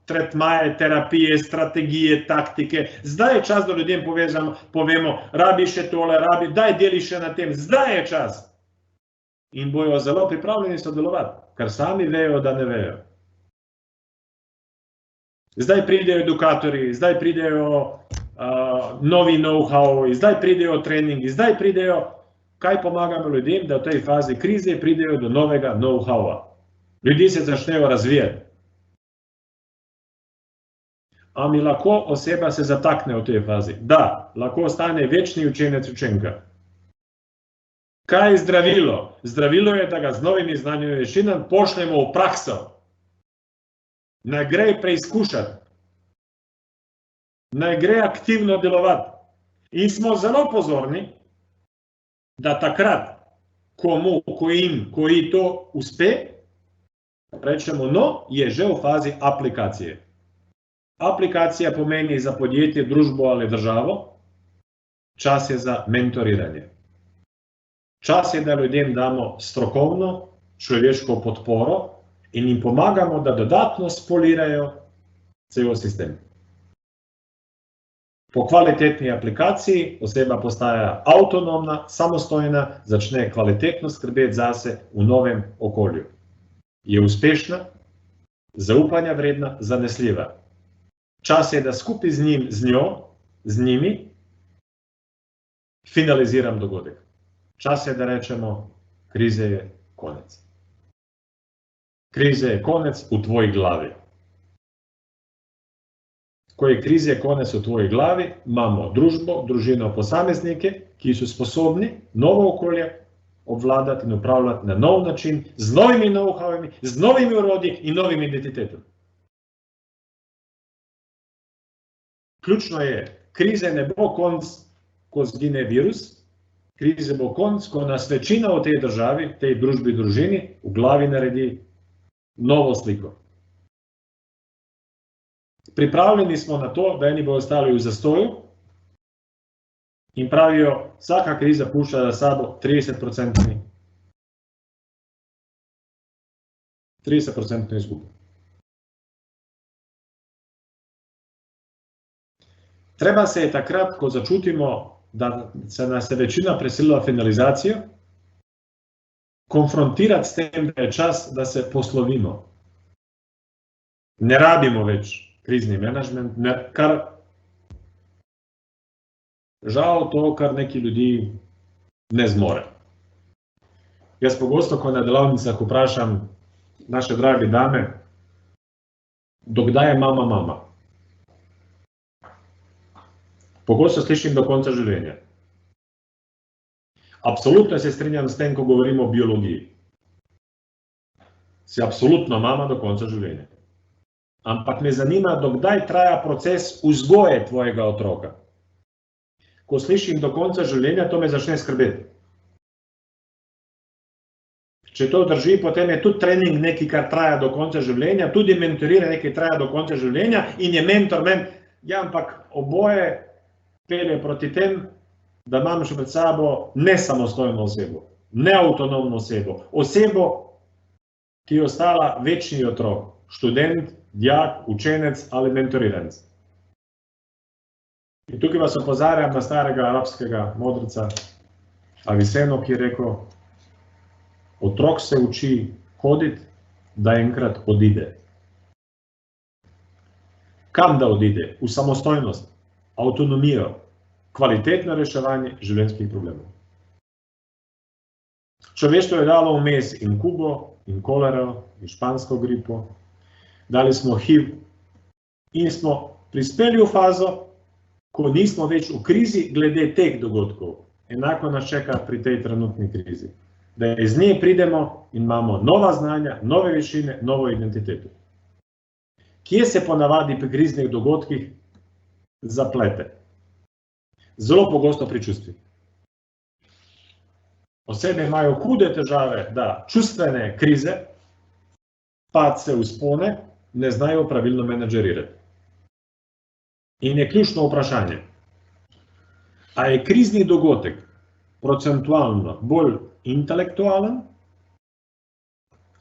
tretmaje, terapije, strategije, taktike, zdaj je čas, da ljudem povemo, rabi še tole, daj deli še na tem, zdaj je čas. In bojo zelo pripravljeni sodelovati, ker sami vejo, da ne vejo. Zdaj pridejo edukatorji, zdaj pridejo novi know-how, zdaj pridejo treningi, zdaj pridejo, kaj pomagamo ljudem, da v tej fazi krize pridejo do novega know-howa. Ljudje se začnejo razvijati. A mi lahko oseba se zatakne v tej fazi? Da, lahko ostane večni učenec učenka. Kaj je zdravilo? Zdravilo je, da ga z novimi znanji in veščinami pošljemo v prakso. Naj gre preizkušati. Naj gre aktivno delovati. In smo zelo pozorni, da takrat, komu, koji to uspe, rečemo, no, je že v fazi aplikacije. Aplikacija pomeni za podjetje, družbo ali državo, čas je za mentoriranje. Čas je, da ljudem damo strokovno, človeško podporo in jim pomagamo, da dodatno spolirajo cel sistem. Po kvalitetni aplikaciji oseba postaja avtonomna, samostojna, začne kvalitetno skrbeti zase v novem okolju. Je uspešna, zaupanja vredna, zanesljiva. Čas je, da skupaj z njimi finaliziram dogodek. Čas je, da rečemo, krize je konec. Krize je konec v tvoji glavi. Ko je krize konec v tvoji glavi, imamo družbo, družino, posameznike, ki so sposobni novo okolje obvladati in upravljati na nov način, z novimi know-howami, z novimi orodji in novimi identitetami. Ključno je, krize ne bo konc, ko zgine virus, krize bo konc, ko nas večina v tej državi, tej družbi, družini, v glavi naredi novo sliko. Pripravljeni smo na to, da eni bodo ostali v zastoju in pravijo, vsaka kriza pušča za sabo 30% izgubo. Treba se je takrat, ko začutimo, da se nas je večina preselila v finalizacijo, konfrontirati s tem, da je čas, da se poslovimo. Ne rabimo več krizni menedžment, kar žal to, kar neki ljudi ne zmore. Jaz pogosto, ko na delavnicah vprašam naše drage dame, dokdaj je mama? Pogosto slišim do konca življenja. Absolutno se strinjam s tem, ko govorimo o biologiji. Si absolutno mama do konca življenja. Ampak me zanima, dokdaj traja proces vzgoje tvojega otroka. Ko slišim do konca življenja, to me začne skrbeti. Če to drži, potem je tudi trening nekaj, kar traja do konca življenja, tudi mentoriranje nekaj traja do konca življenja in je mentor men, ja, ampak oboje pelje proti tem, da imam še pred sabo nesamostojno osebo, neavtonomno osebo, osebo, ki je ostala večni otrok, študent, dijak, učenec ali mentoriranec. In tukaj vas opozarjam na starega arabskega modreca Avicenno, ki je rekel, otrok se uči hoditi, da enkrat odide. Kam da odide? V samostojnost, avtonomijo, kvalitetno reševanje življenjskih problemov. Človeštvo je dalo vmes in kugo, in kolero, in špansko gripo, dali smo HIV in smo prispeli v fazo, ko nismo več v krizi glede teh dogodkov. Enako nas čaka pri tej trenutni krizi. Da iz nje pridemo in imamo nova znanja, nove veščine, novo identiteto. Kje se ponavadi pri kriznih dogodkih zaplete? Zelo pogosto pri čustvih. Osebe imajo hude težave, da čustvene krize, padce, vzpone, ne znajo pravilno menedžerirati. In je ključno vprašanje, a je krizni dogodek procentualno bolj intelektualen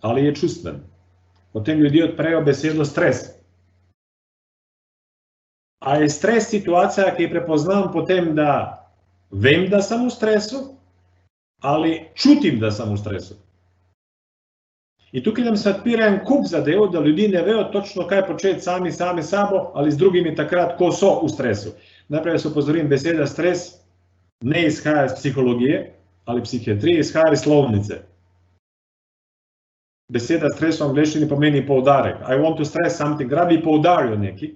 ali je čustven? Potem ljudje odprejo besedo stres. A je stres situacija, ki prepoznam potem, da vem, da sem v stresu, ali čutim, da sem v stresu? In tukaj nam se odpira en kup zadev, da ljudi ne vejo točno, kaj početi sami sabo ali z drugimi takrat, ko so v stresu. Najprej se opozorim, beseda stres ne izhaja iz psihologije ali psihiatrije, izhaja iz slovnice. Beseda stres v angleščini pomeni poudarek. I want to stress something, rabi poudarjo neki.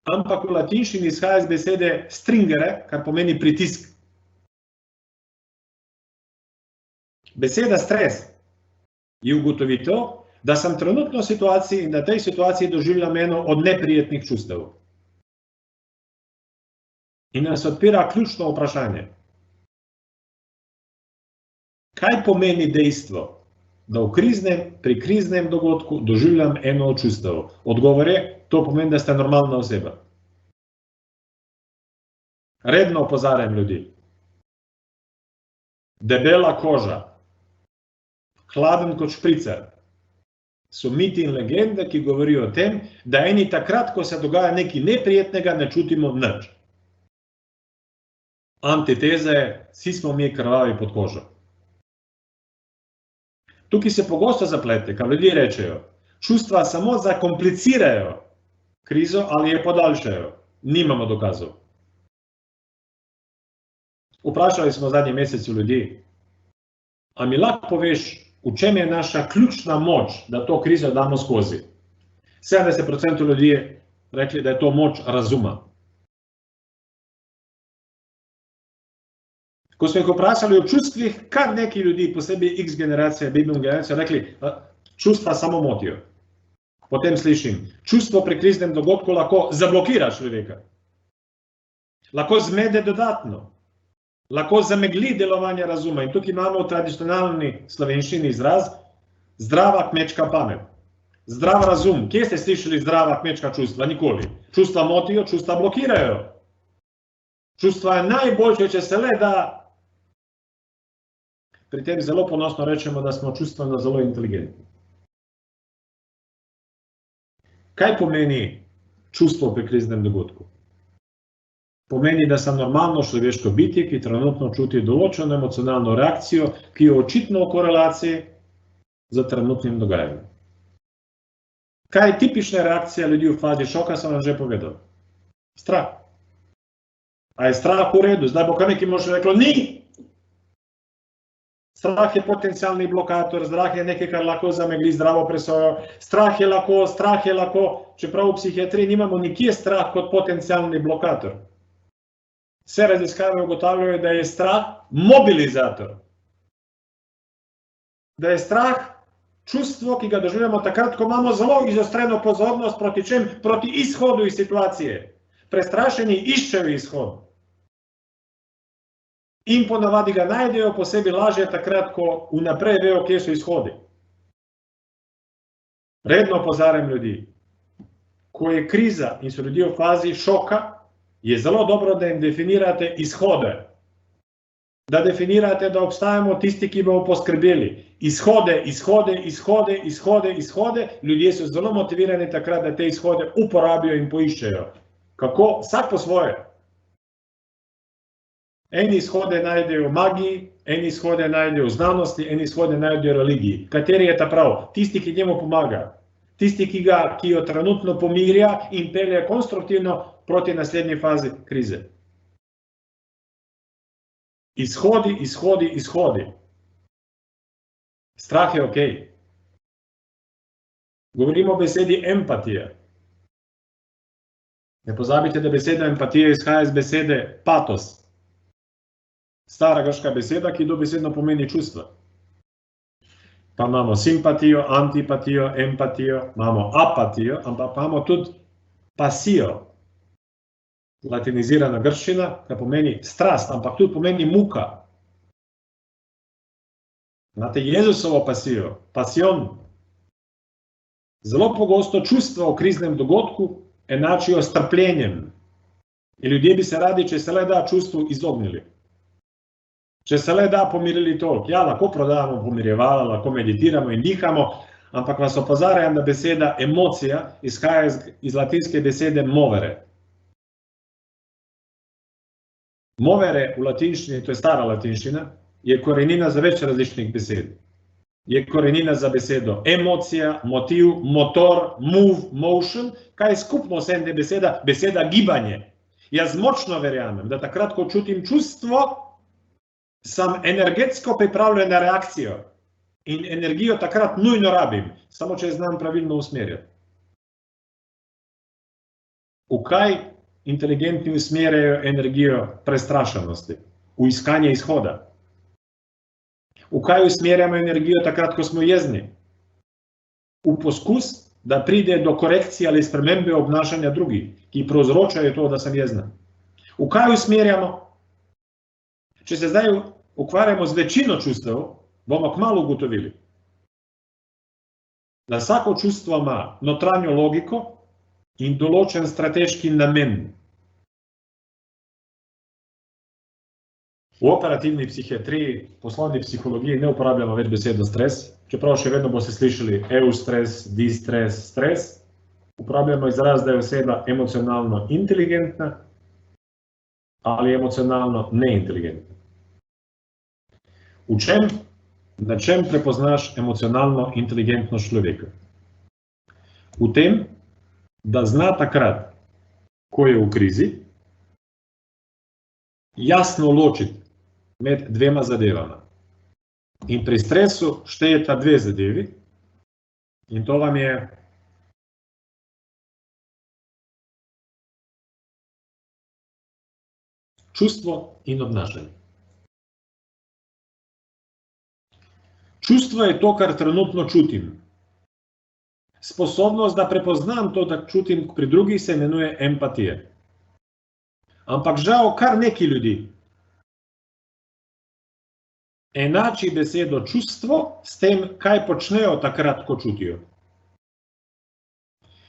Ampak v latinščini izhaja iz besede stringere, kar pomeni pritisk. Beseda stres je ugotovitev, da sem trenutno v situaciji in da tej situaciji doživljam eno od neprijetnih čustev. in nas odpira ključno vprašanje. Kaj pomeni dejstvo, da pri kriznem dogodku doživljam eno od čustev? Odgovor je, to pomeni, da ste normalna oseba. Redno opozarjam ljudi. Debela koža, hladen kot špricer, so miti in legende, ki govorijo o tem, da eni takrat, ko se dogaja nekaj neprijetnega, ne čutimo nič. Antiteza je, vsi smo mi krvavi pod kožo. Tukaj se pogosto zaplete, kaj ljudje rečejo, čustva samo zakomplicirajo krizo ali je podaljšajo. Nimamo dokazov. Vprašali smo v zadnjem mesecu ljudi, a mi lahko poveš, v čem je naša ključna moč, da to krizo damo skozi? 70% ljudi je rekli, da je to moč razuma. Ko smo jih vprašali o čustvih, kar neki ljudi, posebej X generacija, baby boom generacija, rekli, čustva samo motijo. Potem slišim, čustvo pri kriznem dogodku lahko zablokira človeka. Lahko zmede dodatno. Lahko zamegli delovanje razuma. In tukaj imamo v tradicionalni slovenščini izraz zdrava kmečka pamet. Zdrav razum. Kje ste slišali zdrava kmečka čustva? Nikoli. Čustva motijo, čustva blokirajo. Čustva je najboljše, če se le da. Pri tem zelo ponosno rečemo, da smo čustveno zelo inteligentni. Kaj pomeni čustvo pri kriznem dogodku? Pomeni, da sem normalno človeško bitje, ki trenutno čuti določeno emocionalno reakcijo, ki je očitno v korelaciji z trenutnim dogajanjem. Kaj je tipična reakcija ljudi v fazi šoka, sem vam že povedal. Strah. A je strah v redu? Zdaj bo kar nekaj možno reklo, ni! Strah je potencialni blokator, strah je nekaj, kar lahko zamegli zdravo presojo, strah je lahko, čeprav v psihiatriji nimamo nikjer strah kot potencialni blokator. Vse raziskave ugotavljajo, da je strah mobilizator. Da je strah čustvo, ki ga doživljamo takrat, ko imamo zelo izostreno pozornost proti čem? Proti izhodu iz situacije. Prestrašeni iščejo izhod. In ponavadi ga najdejo posebej lažje takrat, ko vnaprej vejo, kje so izhodi. Redno opozarjam ljudi, ko je kriza in so ljudje v fazi šoka, je zelo dobro, da jim definirate izhode. Da definirate, da obstajamo tisti, ki bomo poskrbeli. Izhode. Ljudje so zelo motivirani takrat, da te izhode uporabijo in poiščejo. Kako? Vsak po svoje. Eni izhode najdejo v magiji, eni izhode najdejo v znanosti, eni izhode najdejo v religiji. Kateri je ta prav? Tisti, ki njemu pomaga. Tisti, ki jo trenutno pomirja in pelje konstruktivno proti naslednji fazi krize. Izhodi. Strah je okej. Govorimo o besedi empatija. Ne pozabite, da beseda empatija izhaja iz besede patos. Stara grška beseda, ki dobesedno pomeni čustva. Pa imamo simpatijo, antipatijo, empatijo, imamo apatijo, ampak imamo tudi pasijo. Latinizirana grščina, ki pomeni strast, ampak tudi pomeni muka. Imate Jezusovo pasijo, pasijon. Zelo pogosto čustva v kriznem dogodku enačijo s trpljenjem. In ljudje bi se radi, če se le da, čustvu izognili. Če se le da, pomirili toliko. Ja, lahko prodajamo pomirjevala, lahko meditiramo in dihamo, ampak vas opozarjam, da beseda emocija izhaja iz latinske besede movere. Movere v latinščini, to je stara latinščina, je korenina za več različnih besed. Je korenina za besedo emocija, motiv, motor, move, motion. Kaj je skupno vsem te beseda? Beseda gibanje. Jaz močno verjamem, da takrat, ko čutim čustvo, sem energetsko pripravljen na reakcijo in energijo takrat nujno rabim, samo če znam pravilno usmerjati. V kaj inteligentni usmerjajo energijo prestrašenosti? V iskanje izhoda. V kaj usmerjamo energijo takrat, ko smo jezni? V poskus, da pride do korekcije ali spremembe obnašanja drugih, ki povzročajo to, da sem jezna. V kaj usmerjamo? Če se zdaj ukvarjamo z večino čustev, bomo kmalu ugotovili, da vsako čustvo ima notranjo logiko in določen strateški namen. V operativni psihiatriji, poslovni psihologiji ne uporabljamo več besedo stres, čeprav še vedno boste slišali eustres, distres, stres. Uporabljamo izraz, da je oseba emocionalno inteligentna ali emocionalno neinteligentna. Na čem prepoznaš emocionalno inteligentnost človeka? V tem, da zna takrat, ko je v krizi, jasno ločiti med dvema zadevama. In pri stresu štejeta dve zadevi, in to vam je čustvo in obnašanje. Čustvo je to, kar trenutno čutim. Sposobnost, da prepoznam to, da čutim pri drugih, se imenuje empatija. Ampak žal kar neki ljudi enači besedo čustvo s tem, kaj počnejo takrat, ko čutijo.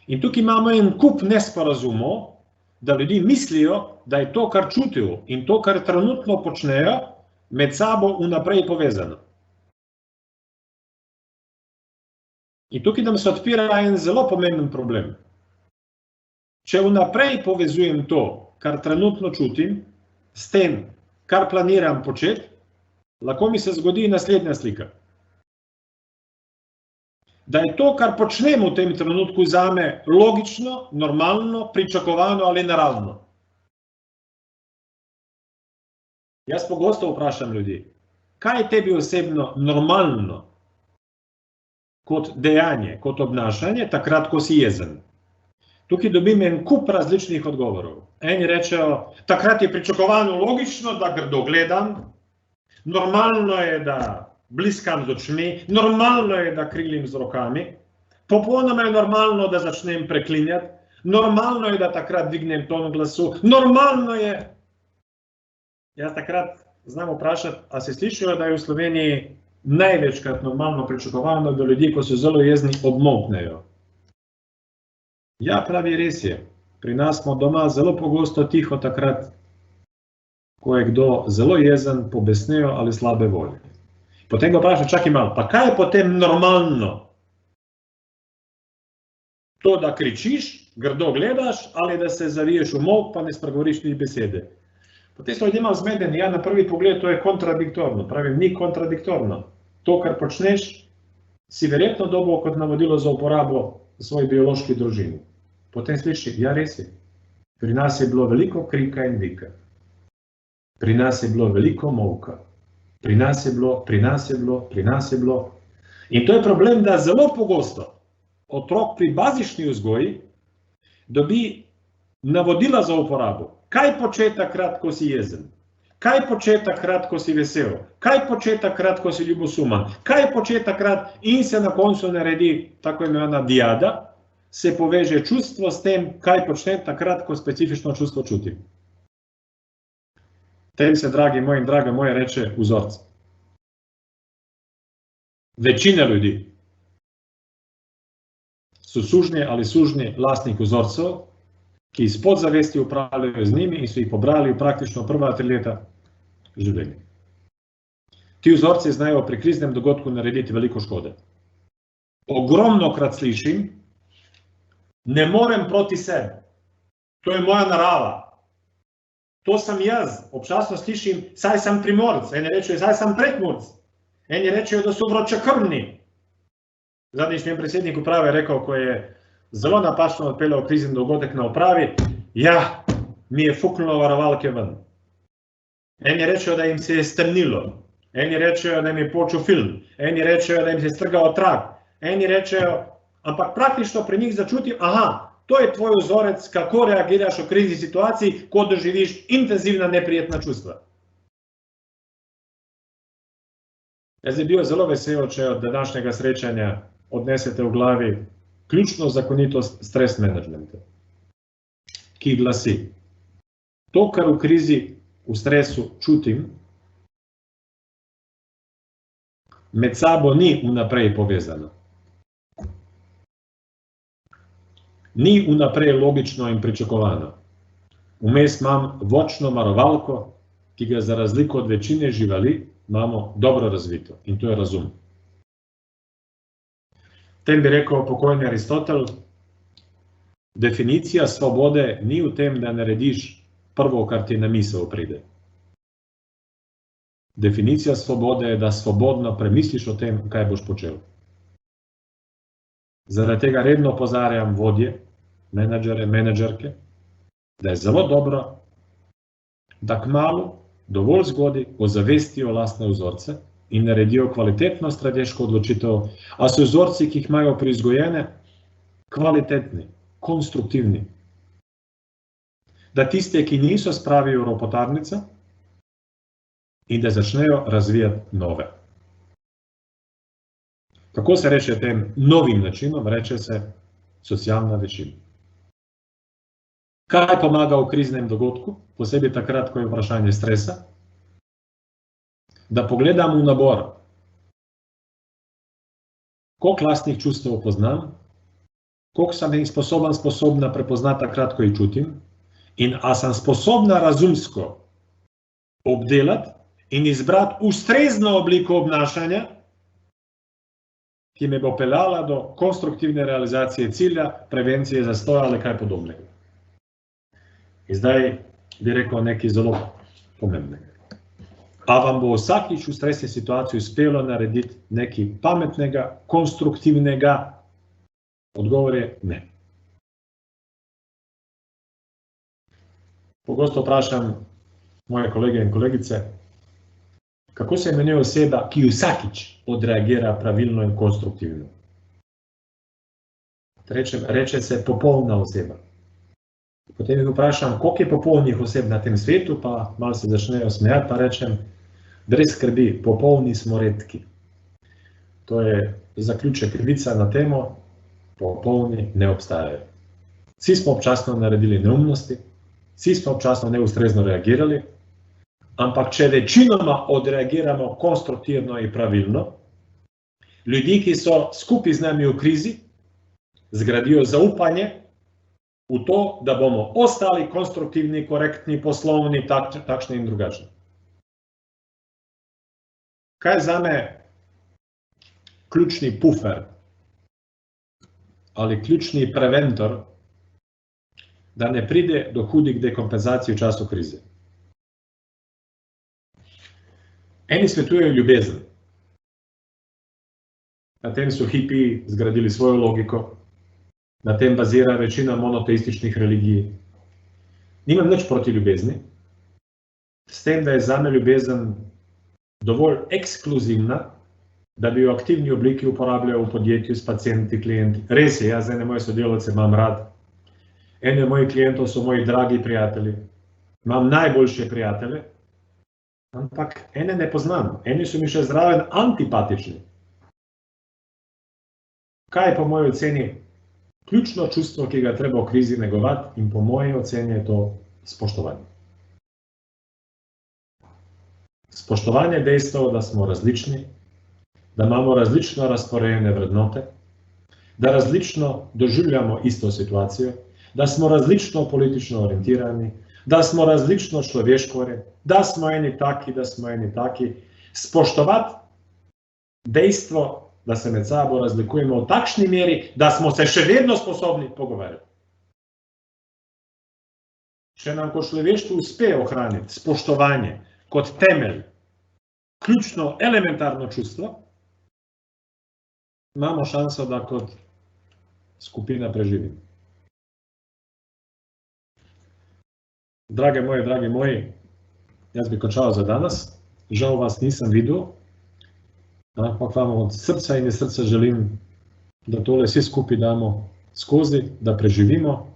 In tukaj imamo en kup nesporazumov, da ljudi mislijo, da je to, kar čutijo in to, kar trenutno počnejo, med sabo vnaprej povezano. In tukaj nam se odpira en zelo pomemben problem. Če vnaprej povezujem to, kar trenutno čutim, s tem, kar planiram početi, lahko mi se zgodi naslednja slika. Da je to, kar počnem v tem trenutku, zame logično, normalno, pričakovano ali naravno. Jaz pogosto vprašam ljudi, kaj je tebi osebno normalno kot dejanje, kot obnašanje, takrat, ko si jezen? Tukaj dobim en kup različnih odgovorov. Eni rečejo, takrat je pričakovano logično, da grdo gledam, normalno je, da bliskam z očmi, normalno je, da krilim z rokami, popolnoma je normalno, da začnem preklinjati, normalno je, da takrat dvignem ton glasu, normalno je. Jaz takrat znam vprašati, a se slišijo, da je v Sloveniji največkrat normalno pričakovano, da ljudje, ko so zelo jezni, obmolknejo. Ja, pravi, res je. Pri nas smo doma zelo pogosto tiho takrat, ko je kdo zelo jezen, pobesnel ali slabe volje. Potem ga vprašam, čakaj malo, pa kaj je potem normalno? To, da kričiš, grdo gledaš, ali da se zaviješ v molk, pa ne spregovoriš ni besede. Potem so ljudje malo zmedeni, ja, na prvi pogled to je kontradiktorno. Pravim, ni kontradiktorno. To, kar počneš, si verjetno dobil kot navodilo za uporabo v svoji biološki družini. Potem sliši, ja, res je. Pri nas je bilo veliko krika in vika. Pri nas je bilo veliko molka. Pri nas je bilo, pri nas je bilo, pri nas je bilo. In to je problem, da zelo pogosto otrok pri bazični vzgoji dobi navodila za uporabo. Kaj početi takrat, ko si jezen? Kaj početi takrat, ko si vesel? Kaj početi takrat, ko si ljubosumen? Kaj početi takrat in se na koncu naredi tako imenovana diada, se poveže čustvo s tem, kaj počnem takrat, ko specifično čustvo čutim. Tem se, dragi moji in draga moja, reče vzorc. Večina ljudi so sužnji ali sužnji lastnih vzorcev, ki iz podzavesti upravljajo z njimi in so jih pobrali v praktično prva 3 leta življenja. Ti vzorci znajo pri kriznem dogodku narediti veliko škode. Ogromnokrat slišim, ne morem proti sebi, to je moja narava, to sem jaz. Občasno slišim, saj sem Primorc, eni rečejo, saj sem Prekmurc, eni rečejo, da so vročekrvni. Zadnjič mi je predsednik uprave rekel, ko je zelo napačno odpeljal krizni dogodek na upravi, ja, mi je fuknulo varovalke ven. Eni rečejo, da jim se je strnilo, eni rečejo, da jim je počel film, eni rečejo, da jim se je strgal trak, eni rečejo, ampak praktično pri njih začutim, aha, to je tvoj vzorec, kako reagiraš v krizni situaciji, ko doživiš intenzivna neprijetna čustva. Jaz bi bil zelo vesel, če od današnjega srečanja odnesete v glavi ključno zakonitost stres menedžmenta, ki glasi, To, kar v krizi, v stresu čutim, med sabo ni vnaprej povezano. Ni vnaprej logično in pričakovano. Vmes imam vočno varovalko, ki ga za razliko od večine živali imamo dobro razvito, in to je razum. Tem bi rekel pokojni Aristotel, definicija svobode ni v tem, da narediš prvo, kar ti na misel pride. Definicija svobode je, da svobodno premisliš o tem, kaj boš počel. Zaradi tega redno opozarjam vodje, menedžere, menedžerke, da je zelo dobro, da kmalu, dovolj zgodaj, ozavestijo lastne vzorce in naredijo kvalitetno strateško odločitev, a so vzorci, ki jih imajo prizgojene, kvalitetni, konstruktivni. Da tiste, ki niso, spravijo v ropotarnico in da začnejo razvijati nove. Kako se reče tem novim načinom? Reče se socialna veščina. Kaj pomaga v kriznem dogodku, posebej takrat, ko je vprašanje stresa? Da pogledam v nabor, koliko lastnih čustev poznam, koliko sem jih sposobna prepoznati takrat, ko jih čutim, in a sem sposobna razumsko obdelati in izbrati ustrezno obliko obnašanja, ki me bo peljala do konstruktivne realizacije cilja, prevencije zastoja ali kaj podobnega. In zdaj bi rekel nekaj zelo pomembnega. A vam bo vsakič v stresni situaciji uspelo narediti nekaj pametnega, konstruktivnega? Odgovor je ne. Pogosto vprašam moje kolege in kolegice, kako se imenuje oseba, ki vsakič odreagira pravilno in konstruktivno? Reče se popolna oseba. Potem jih vprašam, koliko je popolnih oseb na tem svetu, pa malo se začnejo smejati, pa rečem, brez skrbi, popolni smo redki. To je zaključek vica na temo, popolni ne obstajajo. Vsi smo občasno naredili neumnosti, vsi smo občasno neustrezno reagirali, ampak če večinoma odreagiramo konstruktivno in pravilno, ljudi, ki so skupaj z nami v krizi, zgradijo zaupanje v to, da bomo ostali konstruktivni, korektni, poslovni, takšni in drugačni. Kaj je zame ključni pufer ali ključni preventor, da ne pride do hudih dekompenzacij v času krize? Eni svetujejo ljubezen. Na tem so hipiji zgradili svojo logiko, na tem bazira večina monoteističnih religij. Nimam nič proti ljubezni, s tem, da je zame ljubezen dovolj ekskluzivna, da bi jo v aktivni obliki uporabljal v podjetju s pacienti, klienti. Res je, jaz ene moje sodelavce imam rad. Ene mojih klientov so moji dragi prijatelji. Imam najboljše prijatelje, ampak ene ne poznam. Eni so mi še zraven antipatični. Kaj je po moji oceni ključno čustvo, ki ga treba v krizi negovati, in po moji oceni je to spoštovanje. Spoštovanje dejstev, da smo različni, da imamo različno razporejene vrednote, da različno doživljamo isto situacijo, da smo različno politično orientirani, da smo različno človeško orientirani, da smo eni taki, da smo eni taki. Spoštovati dejstvo, da se med sabo razlikujemo v takšni meri, da smo se še vedno sposobni pogovarjati. Če nam kot človeštvu uspe ohraniti spoštovanje kot temelj, ključno elementarno čustvo, imamo šanso, da kot skupina preživimo. Drage moji, jaz bi končal za danes. Žal vas nisem videl, ampak vam od srca in iz srca želim, da tole vsi skupaj damo skozi, da preživimo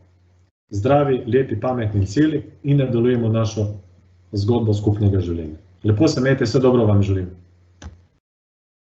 zdravi, lepi, pametni in celi in nadaljujemo našo zgodbo skupnega življenja. Lepo se imejte, vse dobro vam želim.